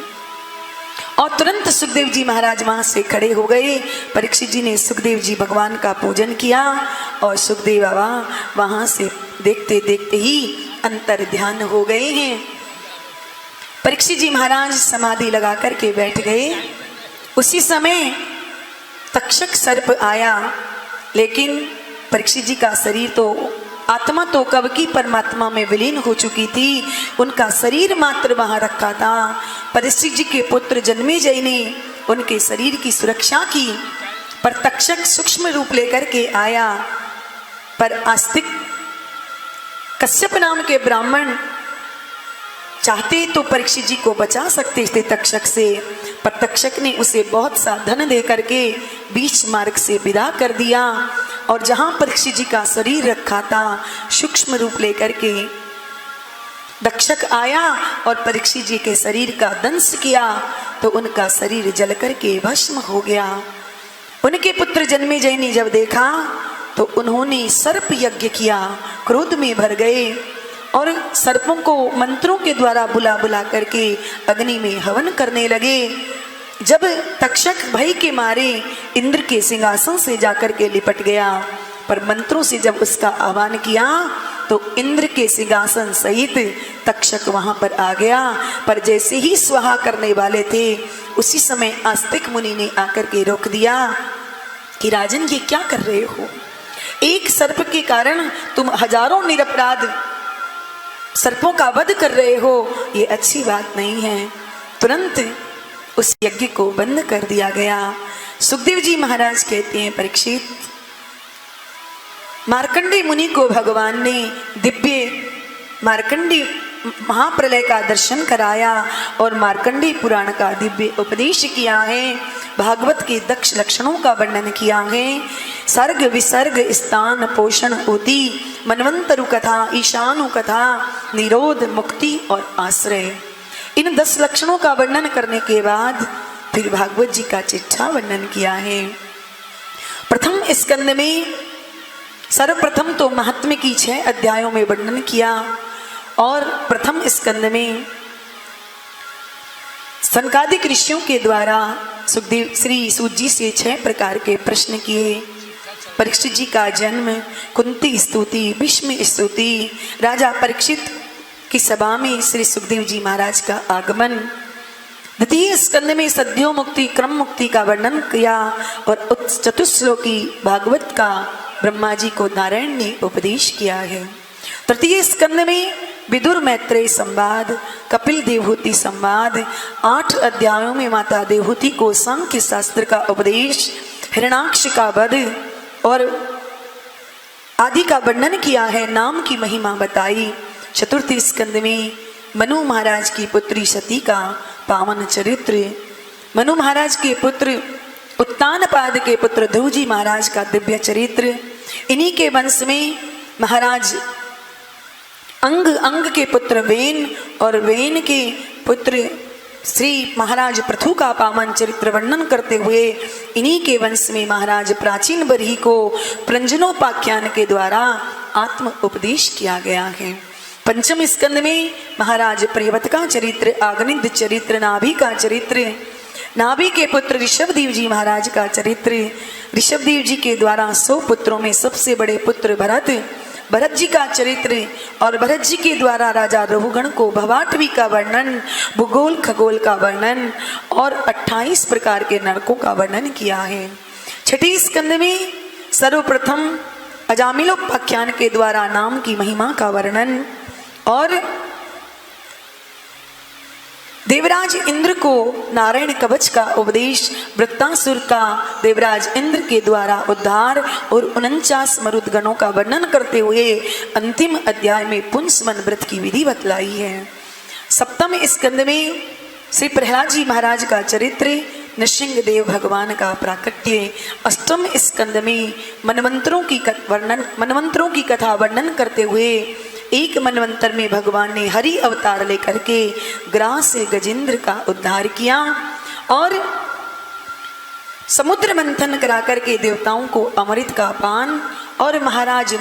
और तुरंत सुखदेव जी महाराज वहां से खड़े हो गए। परीक्षित जी ने सुखदेव जी भगवान का पूजन किया और सुखदेव बाबा वहां से देखते देखते ही अंतर ध्यान हो गए हैं। परीक्षित जी महाराज समाधि लगा करके बैठ गए। उसी समय तक्षक सर्प आया, लेकिन परीक्षित जी का शरीर तो, आत्मा तो कब की परमात्मा में विलीन हो चुकी थी, उनका शरीर मात्र वहां रखा था। परीक्षित जी के पुत्र जन्मेजय ने उनके शरीर की सुरक्षा की, पर तक्षक सूक्ष्म रूप लेकर के आया। पर आस्तिक कश्यप नाम के ब्राह्मण चाहते तो परीक्षित जी को बचा सकते थे तक्षक से, पर तक्षक ने उसे बहुत सा धन दे करके बीच मार्ग से विदा कर दिया। और जहां परीक्षित जी का शरीर रखा था, सूक्ष्म रूप लेकर के दक्षक आया और परीक्षित जी के शरीर का दंश किया, तो उनका शरीर जल करके भस्म हो गया। उनके पुत्र जन्मेजय ने जब देखा तो उन्होंने सर्प यज्ञ किया, क्रोध में भर गए और सर्पों को मंत्रों के द्वारा बुला बुला करके अग्नि में हवन करने लगे। जब तक्षक भय के मारे इंद्र के सिंहासन से जाकर के लिपट गया, पर मंत्रों से जब उसका आह्वान किया तो इंद्र के सिंहासन सहित तक्षक वहां पर आ गया। पर जैसे ही स्वाहा करने वाले थे, उसी समय आस्तिक मुनि ने आकर के रोक दिया कि राजन, ये क्या कर रहे हो? एक सर्प के कारण तुम हजारों निरपराध सर्पों का वध कर रहे हो, ये अच्छी बात नहीं है। तुरंत उस यज्ञ को बंद कर दिया गया। सुखदेव जी महाराज कहते हैं, परीक्षित, मार्कंडेय मुनि को भगवान ने दिव्य मार्कंडेय महाप्रलय का दर्शन कराया और मार्कंडेय पुराण का दिव्य उपदेश किया है। भागवत के दक्ष लक्षणों का वर्णन किया है। सर्ग विसर्ग स्थान पोषण होती, मनवंतरु कथा, ईशानु कथा, निरोध, मुक्ति और आश्रय, इन 10 लक्षणों का वर्णन करने के बाद फिर भागवत जी का चिट्ठा वर्णन किया है। प्रथम स्कंद में सर्वप्रथम तो महात्म्य की 6 अध्यायों में वर्णन किया और प्रथम स्कंद में सनकादिक ऋषियों के द्वारा सुखदेव श्री सूत जी से 6 प्रकार के प्रश्न किए। परीक्षित जी का जन्म, कुंती स्तुति, भीष्म स्तुति, राजा परीक्षित की सभा में श्री सुखदेव जी महाराज का आगमन। द्वितीय स्कंद में सद्यो मुक्ति, क्रम मुक्ति का वर्णन किया और चतुश्लोकी भागवत का ब्रह्मा जी को नारायण ने उपदेश किया है। तृतीय स्कंद में विदुर मैत्रेय संवाद, कपिल देवहूति संवाद, 8 अध्यायों में माता देवहूति को सांख्य शास्त्र का उपदेश, हिरणाक्ष का वध और आदि का वर्णन किया है, नाम की महिमा बताई। चतुर्थ स्कंद में मनु महाराज की पुत्री सती का पावन चरित्र, मनु महाराज के पुत्र उत्तानपाद के पुत्र ध्रुव जी महाराज का दिव्य चरित्र, इन्हीं के वंश में महाराज अंग अंग के पुत्र वेन और वेन के पुत्र श्री महाराज पृथु का पावन चरित्र वर्णन करते हुए इन्हीं के वंश में महाराज प्राचीन बरही को प्रंजनोपाख्यान के द्वारा आत्म उपदेश किया गया है। पंचम स्कंद में महाराज प्रियव्रत का चरित्र, आगनिध चरित्र, नाभि का चरित्र, नाभि के पुत्र ऋषभदेव जी महाराज का चरित्र, ऋषभदेव जी के द्वारा 100 पुत्रों में सबसे बड़े पुत्र भरत जी का चरित्र और भरत जी के द्वारा राजा रघुगण को भवाटवी का वर्णन, भूगोल खगोल का वर्णन और 28 प्रकार के नरकों का वर्णन किया है। छठी स्कंद में सर्वप्रथम अजामिलोपाख्यान के द्वारा नाम की महिमा का वर्णन और देवराज इंद्र को नारायण कवच का उपदेश, वृत्तासुर का देवराज इंद्र के द्वारा उद्धार और 49 मरुदगणों का वर्णन करते हुए अंतिम अध्याय में पुंसवन व्रत की विधि बतलाई है। सप्तम स्कंद में श्री प्रहलाद जी महाराज का चरित्र, नृसिंह देव भगवान का प्राकट्य। अष्टम स्कंद में मनवंतरों की कथा वर्णन करते हुए एक मनवंतर में भगवान ने हरि अवतार लेकर के ग्राह से गजेंद्र का उद्धार किया और समुद्र मंथन करा करके देवताओं को अमृत का पान और महाराज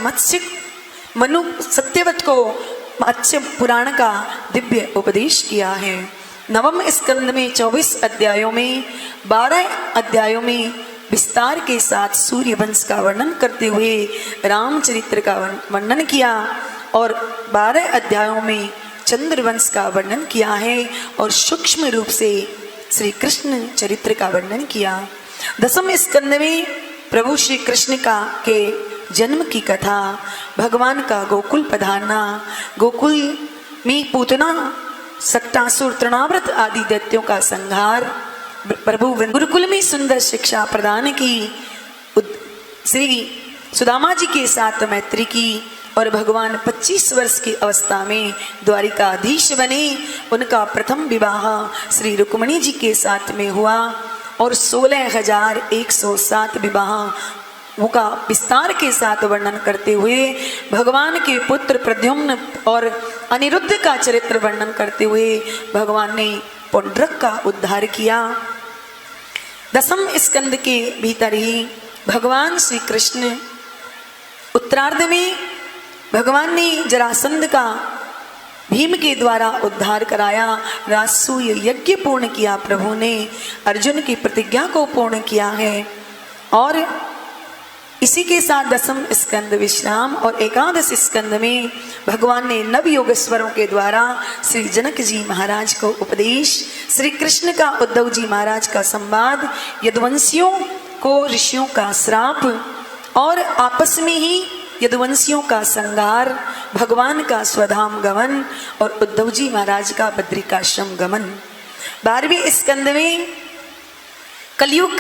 मनु सत्यवत को मत्स्य पुराण का दिव्य उपदेश किया है। नवम स्कंद में 24 अध्यायों में 12 अध्यायों में विस्तार के साथ सूर्य वंश का वर्णन करते हुए रामचरित्र का वर्णन किया और 12 अध्यायों में चंद्रवंश का वर्णन किया है और सूक्ष्म रूप से श्री कृष्ण चरित्र का वर्णन किया। दसम स्कंद में प्रभु श्री कृष्ण के जन्म की कथा, भगवान का गोकुल पधारना, गोकुल में पूतना, सक्टासुर, तृणाव्रत आदि दैत्यों का संहार, प्रभु गुरुकुल में सुंदर शिक्षा प्रदान की, श्री सुदामा जी के साथ मैत्री की और भगवान 25 वर्ष की अवस्था में द्वारिकाधीश बने। उनका प्रथम विवाह श्री रुक्मिणी जी के साथ में हुआ और 16,107 विवाह का विस्तार के साथ वर्णन करते हुए भगवान के पुत्र प्रद्युम्न और अनिरुद्ध का चरित्र वर्णन करते हुए भगवान ने पुंडरक का उद्धार किया। दसम स्कंद के भीतर ही भगवान श्री कृष्ण उत्तरार्ध में भगवान ने जरासंध का भीम के द्वारा उद्धार कराया, राजसूय यज्ञ पूर्ण किया, प्रभु ने अर्जुन की प्रतिज्ञा को पूर्ण किया है और इसी के साथ दसम स्कंद विश्राम और एकादश स्कंद में भगवान ने नव योगेश्वरों के द्वारा श्री जनक जी महाराज को उपदेश, श्री कृष्ण का उद्धव जी महाराज का संवाद, यदुवंशियों को ऋषियों का श्राप और आपस में ही यदुवंशियों का संहार, भगवान का स्वधाम गमन और उद्धव जी महाराज का बद्रिकाश्रम गमन। 12वें स्कंद में कलयुग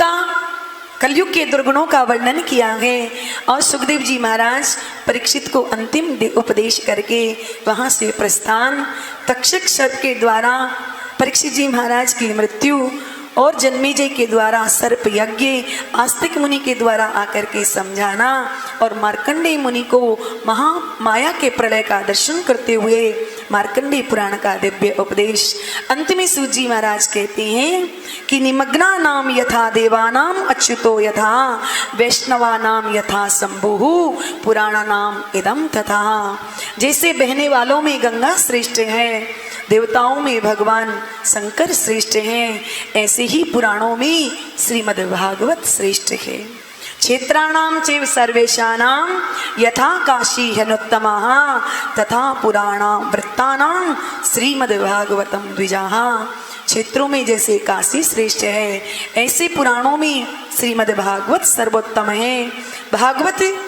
के दुर्गुणों का वर्णन किया है और सुखदेव जी महाराज परीक्षित को अंतिम उपदेश करके वहां से प्रस्थान, तक्षक सर्प के द्वारा परीक्षित जी महाराज की मृत्यु और जन्मेजय के द्वारा सर्प यज्ञ, आस्तिक मुनि के द्वारा आकर के समझाना और मार्कंडेय मुनि को महामाया के प्रलय का दर्शन करते हुए मार्कंडेय पुराण का दिव्य उपदेश। अंत में सूत जी महाराज कहते हैं कि निमग्ना नाम यथा देवानाम अच्युतो यथा वैष्णवा नाम यथा शंभुः पुराणा नाम इदम तथा। जैसे बहने वालों में गंगा श्रेष्ठ है, देवताओं में भगवान शंकर श्रेष्ठ हैं, ऐसे ही पुराणों में श्रीमद् भागवत श्रेष्ठ है। क्षेत्राणाम चैव सर्वेषाणाम यथा काशी ह्यनुत्तमः तथा पुराणाम वृत्तानाम श्रीमद् भागवतम द्विजाः। क्षेत्रों में जैसे काशी श्रेष्ठ है, ऐसे पुराणों में श्रीमद् भागवत सर्वोत्तम है। भागवत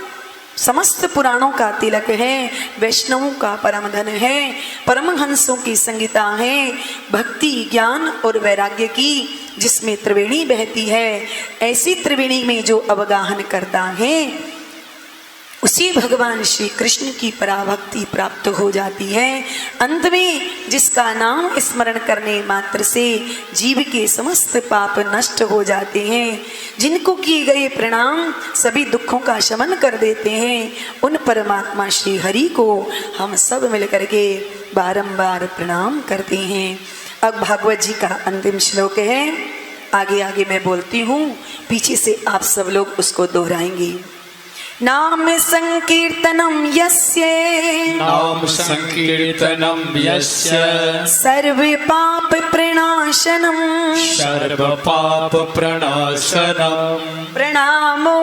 समस्त पुराणों का तिलक है, वैष्णवों का परम धन है, परमहंसों की संगीता है, भक्ति, ज्ञान और वैराग्य की जिसमें त्रिवेणी बहती है, ऐसी त्रिवेणी में जो अवगाहन करता है उसी भगवान श्री कृष्ण की पराभक्ति प्राप्त हो जाती है। अंत में जिसका नाम स्मरण करने मात्र से जीव के समस्त पाप नष्ट हो जाते हैं, जिनको किए गए प्रणाम सभी दुखों का शमन कर देते हैं, उन परमात्मा श्री हरि को हम सब मिलकर के बारंबार प्रणाम करते हैं। अब भागवत जी का अंतिम श्लोक है, आगे आगे मैं बोलती हूँ, पीछे से आप सब लोग उसको दोहराएंगे। नाम संकीर्तनम यस्य नाम संकीर्तनम यस्य सर्व पाप प्रणाशनम सर्व पाप प्रणाशनम प्रणामो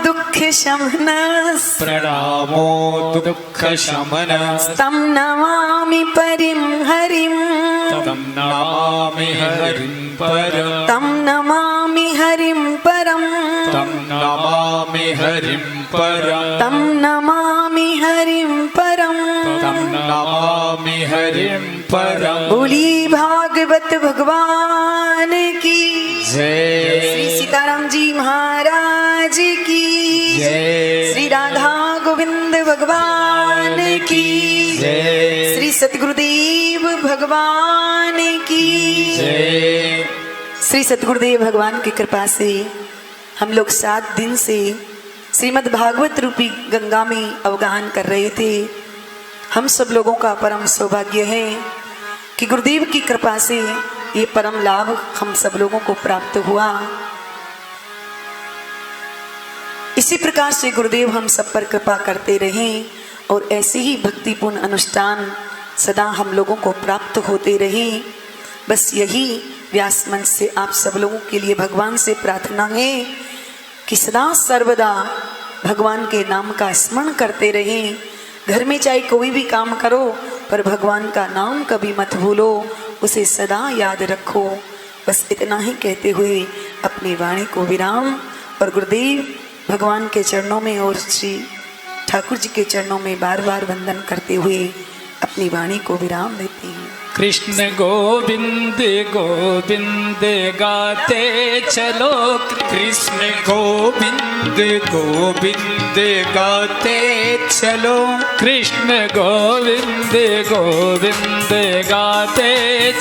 दुख शमनस् प्रणामो दुःख शमनस् तं नमामि परिं हरिं तं नमामि हरिं परं तं नमामि हरिं परं तं नमामि हरिं परं तं नमामि हरिं परं। तं नमामि हरिं परं। बोली भागवत भगवान की जय। श्री सीताराम जी महाराज की जय। श्री राधा गोविंद भगवान की जय। श्री सतगुरुदेव भगवान की जय। श्री सतगुरुदेव भगवान की कृपा से हम लोग 7 दिन से श्रीमद् भागवत रूपी गंगा में अवगाहन कर रहे थे। हम सब लोगों का परम सौभाग्य है कि गुरुदेव की कृपा से ये परम लाभ हम सब लोगों को प्राप्त हुआ। इसी प्रकार से गुरुदेव हम सब पर कृपा करते रहें और ऐसे ही भक्तिपूर्ण अनुष्ठान सदा हम लोगों को प्राप्त होते रहें। बस यही व्यास मंच से आप सब लोगों के लिए भगवान से प्रार्थना है कि सदा सर्वदा भगवान के नाम का स्मरण करते रहें। घर में चाहे कोई भी काम करो पर भगवान का नाम कभी मत भूलो, उसे सदा याद रखो। बस इतना ही कहते हुए अपनी वाणी को विराम और गुरुदेव भगवान के चरणों में और श्री ठाकुर जी के चरणों में बार बार वंदन करते हुए अपनी वाणी को विराम देते हैं। कृष्ण गोविंद गोविंद गाते चलो, कृष्ण गोविंद गोविंद गाते चलो, कृष्ण गोविंद गोविंद गाते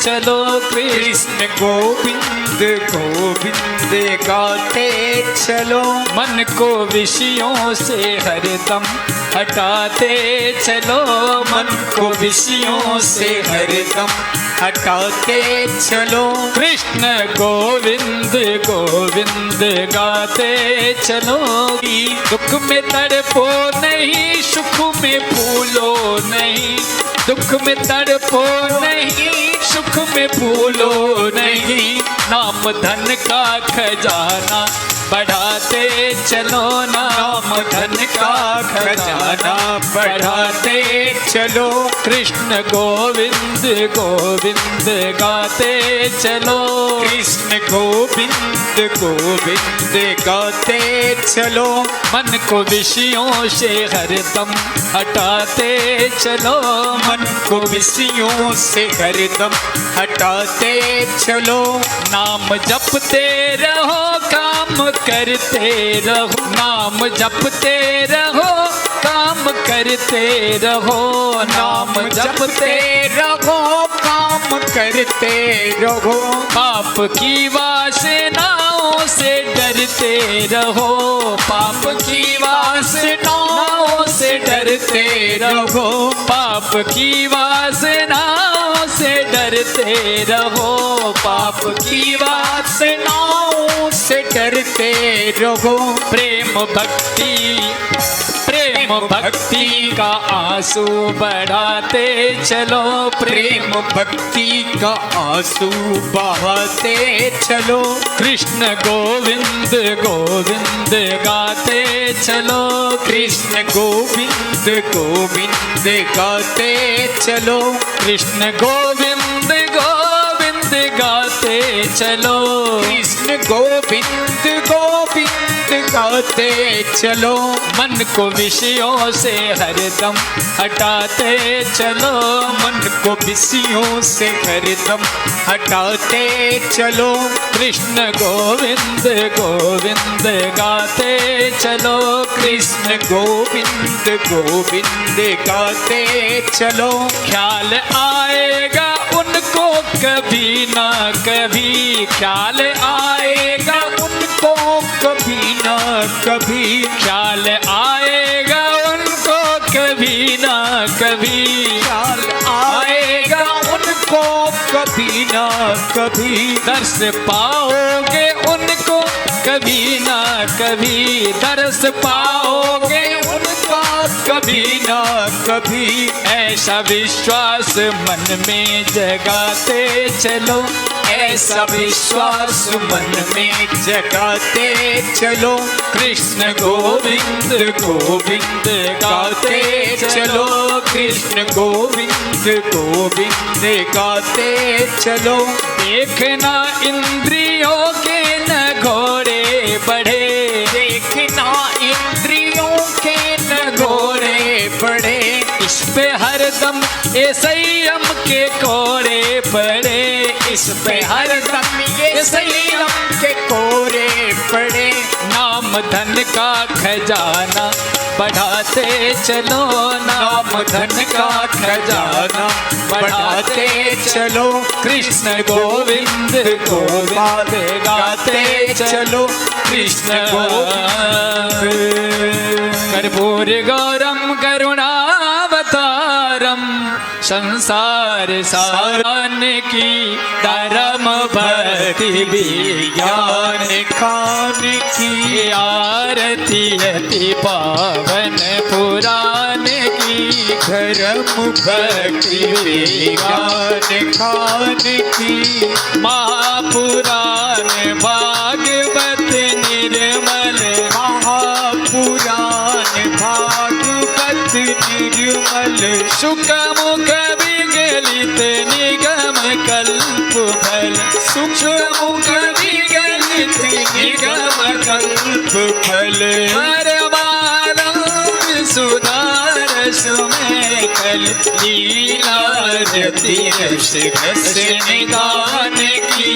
चलो, कृष्ण गोविंद गोविंद गाते चलो। मन को विषयों से हरदम हटाते चलो, मन को विषयों से हरदम हटाते चलो, कृष्ण गोविंद गोविंद गाते चलो। दुख में तड़पो नहीं, सुख में भूलो नहीं, दुख में तड़पो नहीं, सुख में भूलो नहीं। नाम धन का खजाना बढ़ाते चलो, नाम धन का खजाना बढ़ाते चलो, कृष्ण गोविंद गोविंद गाते चलो, कृष्ण गोविंद गोविंद गाते चलो। मन को विषयों से हरदम हटाते चलो, मन को विषयों से हरदम हटाते चलो। नाम जपते रहो, काम करते रहो, नाम जपते रहो, काम करते रहो, नाम जपते रहो, काम करते रहो। पाप की वासनाओं से डरते रहो, पाप की वासनाओं से डरते रहो, पाप की वासनाओं से डरते रहो, पाप की वासनाओं से डरते रहो। प्रेम भक्ति का आंसू बढ़ाते चलो, प्रेम भक्ति का आंसू बहाते चलो, कृष्ण गोविंद गोविंद गाते चलो, कृष्ण गोविंद गोविंद गाते चलो, कृष्ण गोविंद गोविंद गाते चलो, कृष्ण गोविंद गोविंद गाते चलो। मन को विषयों से हरदम हटाते चलो, मन को विषयों से हरदम हटाते चलो। कृष्ण गोविंद गोविंद गाते चलो, कृष्ण गोविंद गोविंद गाते चलो। ख्याल आएगा उनको कभी ना कभी, ख्याल आएगा उनको कभी ना कभी, ख्याल आएगा उनको कभी ना कभी, ख्याल आएगा उनको कभी ना कभी। दर्श पाओगे उनको कभी ना कभी, दर्श पाओगे उनका कभी ना कभी। ऐसा विश्वास मन में जगाते चलो, ऐसा विश्वास मन में जगाते चलो। कृष्ण गोविंद गोविंद गाते चलो, कृष्ण गोविंद गोविंद गाते चलो। देखना इंद्रियों के न घोड़े बढ़े, देखना इंद्रियों के न घोड़े बढ़े। इस पे हरदम ये संयम के कोड़े पड़े, इस पे हरदम ये संयम के कोड़े पड़े। नाम धन का खजाना बढ़ाते चलो, नाम धन का खजाना बढ़ाते चलो। कृष्ण गोविंद गोविंद गाते चलो, कृष्ण गोविंद। कर्पूर गौरम करुणावतारम, संसार सारन की धर्म भक्ति विज्ञान खान की। आरती अति पावन पुराण की, धर्म भक्ति विज्ञान खान की। महापुराण भागवत निर्मल, महापुराण भागवत निर्मल। सुख मुख विगलित निगम कल्प फल, सुख मुख विगलित निगम कल्प फल। परमानंद सुधार सुमें कल, लीला रति रस रस निगान की।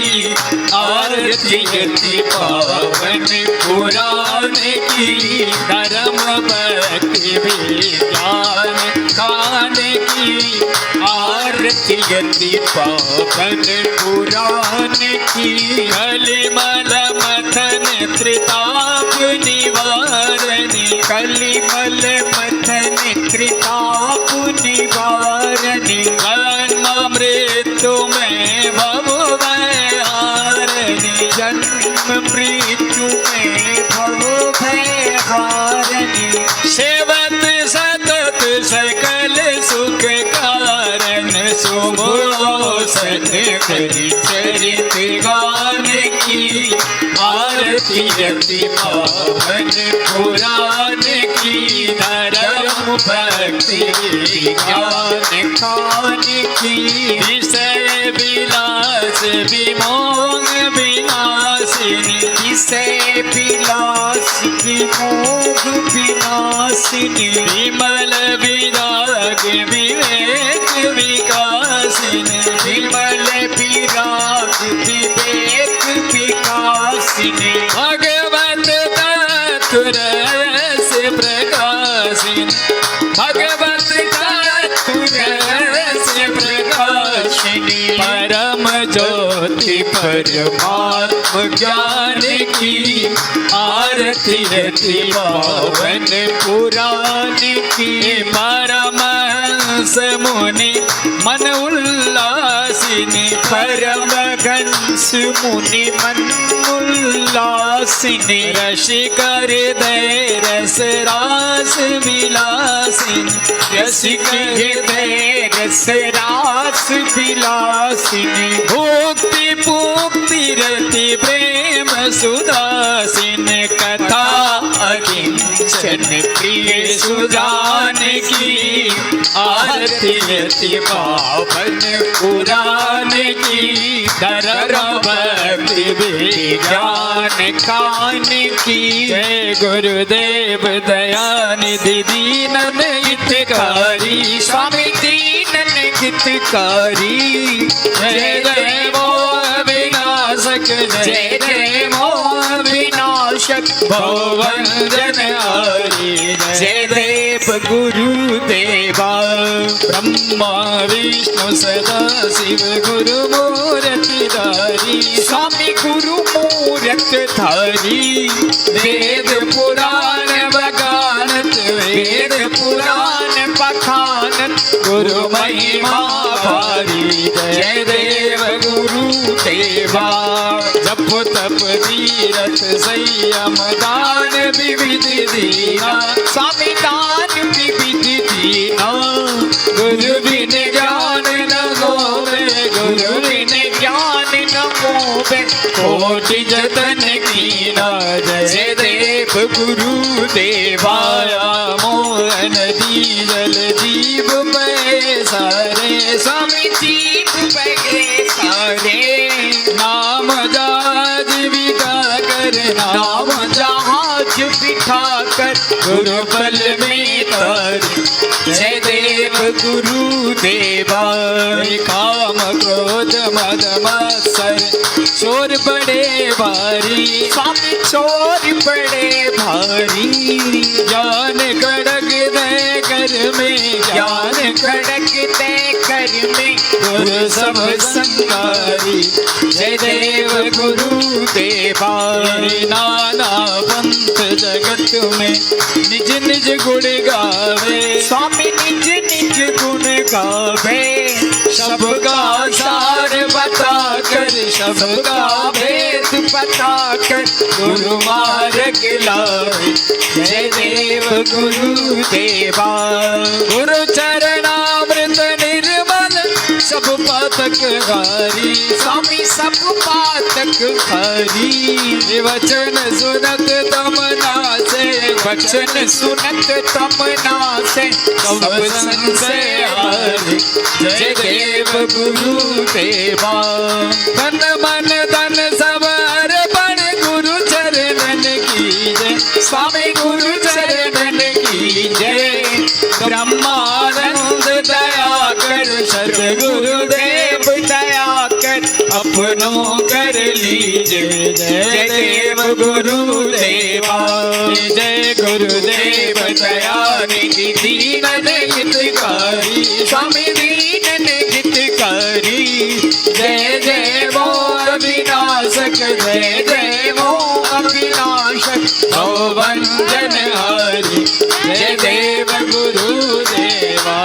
आरती अति पावन पुराण की, धर्म भक्ति विज्ञान खान की। आरती अति पावन पुराण की। कलिमल मथन त्रिताप निवारणी, कलिमल मथन त्रिताप निवारणी। जन्म मृत्यु में भव भय हारणी, जन्म मृत्यु में भव भय हारणी। सेवत सतत सकल सुख कारण, सुबह सत करी चरित गान की। आरती अति पावन पुराण की, धर्म भक्ति ज्ञान खान की। विषय विलास विमोह विनाशिनी, विषय विलास विमोह विनाशिनी। विमल विराग विवेक विकासिनी, विमल विराग विवेक विकासिनी। भगवत तत्व रस प्रकाशिनी, भगवत तत्व रस प्रकाशिनी। परम ज्योति परमात्म ज्ञान की। आरती अति पावन पुराण की। परमहंस मुनि मन उल्लासिनी, परमहंस मुनि मन उल्लासिनी। रसिक हृदय रस रास विलासिनी, रसिक हृदय रस रास विलासिनी। भुक्ति पुक्ति रति प्रेम सुदासिन, कथा अकिंचन प्रिय सुजान की। आरती अति पावन पुराण की धर्मवती विज्ञान कान की जय गुरुदेव दयानिधि दीनन हितकारी स्वामी दीनन हितकारी जय जय मोह विनाशक जय जय मोह विनाशक भवंजन हरि जय देव गुरुदेवा ब्रह्मा विष्णु सदा शिव गुरु मूर्ति धारी स्वामी गुरु मूर्त धारी वेद पुराण बगानत वेद पुराण पखानत गुरु महिमा भारी जय देव गुरु देवा जप तप तीरथ संयम दान विविध दीना स्वामी दान विविध दीना गुरु बिन ज्ञान न होवे गुरु बिन ज्ञान न होवे कोटि जतन कीना जय देव गुरु देवाया मोहन दीजल जीव पे सारे स्वामी जीव पे सारे नाम जहाज बिठा कर नाम जहाज बिठा कर गुरु बल में तर जय देव गुरु देवा काम क्रोध मद मत्सर चोर बड़े भारी स्वामी चोर बड़े भारी ज्ञान खड़ग दे कर में ज्ञान खड़ग दे कर में गुरु सब संकारी जय देव गुरु देवा नाना पंथ जगत में निज निज गुण गावे स्वामी निज निज गुण गावे सबका सार बता कर सबका भेद बता कर गुरु मार्ग लाए जय देव गुरु देवा गुरु चरणामृत निर्मल सब पातक हारी स्वामी सब पातक हारी वचन सुनत तमना से वचन सुनत तमना से सब संशय हारी जय देव गुरु देवा तन मन धन सब अर्पण गुरु चरणन की जय स्वामी गुरु चरणन की जय ब्रह्मानंद दया कर सतगुरु देव दया कर अपनों कर लीजिए जय देव गुरु देवा जय गुरुदेव दयानिधि दीनन हितकारी स्वामी दीनन हितकारी जय जय वो अविनाशक जय जय वो अविनाशक भवंजन हरि जय देव गुरु देवा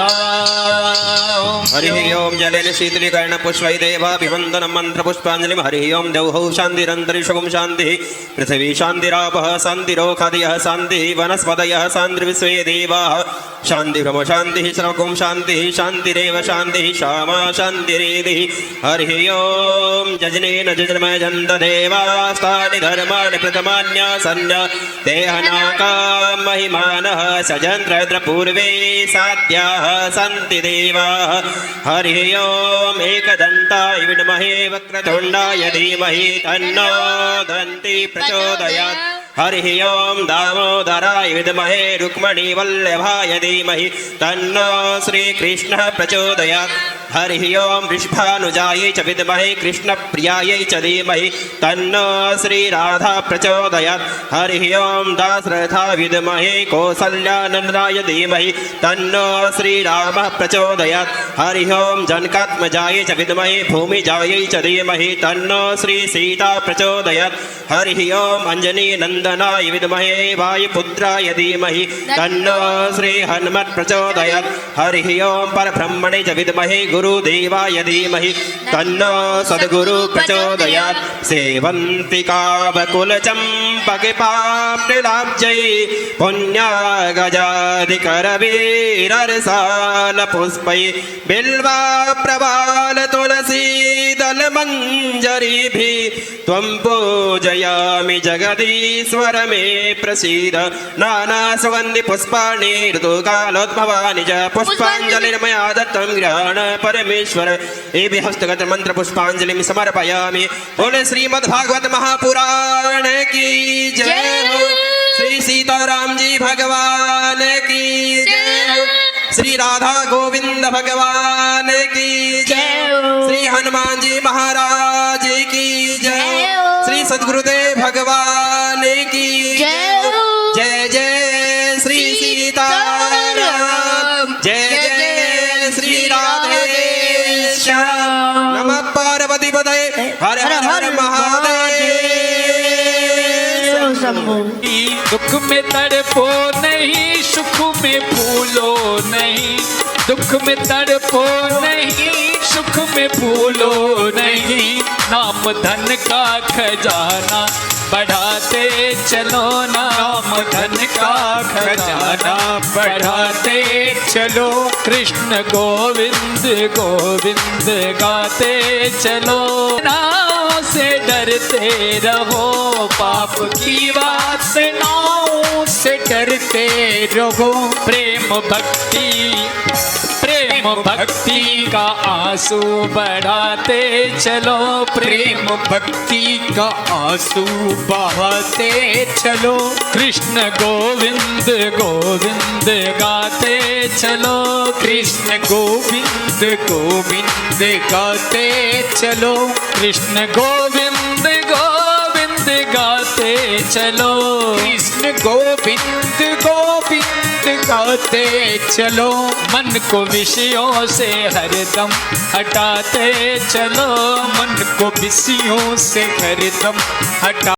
हरि ओम जलेन शीतलीकरण पुष्पै देवाभिवन्दनं मन्त्रपुष्पाञ्जलिं हरि ओम द्यौः शान्तिरन्तरिक्षं शान्तिः पृथिवी शान्तिरापः शान्तिरोखादयः शान्तिः वनस्पतयः शान्तिर्विश्वे देवाः शान्तिर्ब्रह्म शान्तिः सर्वगुं शान्तिः शान्तिरेव शान्तिः श्यामा शान्तिरेधिः हरि ओम जजनेन जजन्मजन्त देवास्तानि धर्माणि प्रथमान्यासन्न देहनाकां महिमानः सजन्त्रपूर्वे साध्याः सन्ति देवाः हरि ओम एकदन्ताय विद्महे वक्रतुण्डाय धीमहि तन्नो दन्ति प्रचोदयात् हरि ओम दामोदराय विद्महे रुक्मणी वल्लभाय धीमहि तन्नो श्रीकृष्णः प्रचोदयात् हरि ओम वृषभानुजायै च विद्महे कृष्णप्रियायै च धीमहि तन्नो श्रीराधा प्रचोदयात् हरि ओम दाशरथाय विद्महे कौसल्यानन्दाय धीमहि तन्नो श्रीरामः प्रचोदयात् हरि ओम जनकात्मजायै च विद्महे भूमिजायै च धीमहि तन्नो श्रीसीता प्रचोदयात् हरि ओम अंजनीनन्दनाय विद्महे वायुपुत्राय धीमहि तन्नो श्रीहनुमत् प्रचोदयात् हरि ओम परब्रह्मणे च विद्महे गुरुदेवाय धीमहि तन्नो सद्गुरु प्रचोदयात् सेवन्तिकावकुलचम्पकपाप्तिलाब्जै पुण्यागजाधिकरवीररसालपुष्पै बिल्वा प्रबाल तुलसी दलम मञ्जरीभिः त्वं पूजयामि जगदीश्वर मे प्रसीद नानासुगन्धि पुष्पाणि ऋतुकालोद्भवानि च पुष्पाञ्जलिर्मया दत्तं गृहाण परमेश्वर एभि हस्तगत मंत्र पुष्पांजलि समर्पयामि। बोले श्रीमद्भागवत महापुराण की जय हो। श्री सीताराम जी भगवान की जय हो। श्री राधा गोविंद भगवान की जय हो। श्री हनुमान जी महाराज की जय हो। श्री सद्गुरुदेव भगवान की जय हो। जय जय श्री सीताराम जय जय श्री राधेश्याम। नमः पार्वती पतये हर हर हर महादेव शंभो। दुख में तड़पो नहीं सुख में भूलो नहीं, दुख में तड़पो नहीं सुख में भूलो नहीं, नाम धन का खजाना बढ़ाते चलो, नाम धन का खजाना बढ़ाते चलो, कृष्ण गोविंद गोविंद गाते चलो, नाव से डरते रहो, पाप की वासनाओं से डरते रहो, प्रेम भक्ति का आंसू बढ़ाते चलो, प्रेम भक्ति का आंसू बहाते चलो, कृष्ण गोविंद गोविंद गाते चलो, कृष्ण गोविंद गोविंद गाते चलो, कृष्ण गोविंद गोविंद गाते चलो, कृष्ण गोविंद गोविंद गाते चलो, मन को विषयों से हरदम हटाते चलो, मन को विषयों से हरदम हटा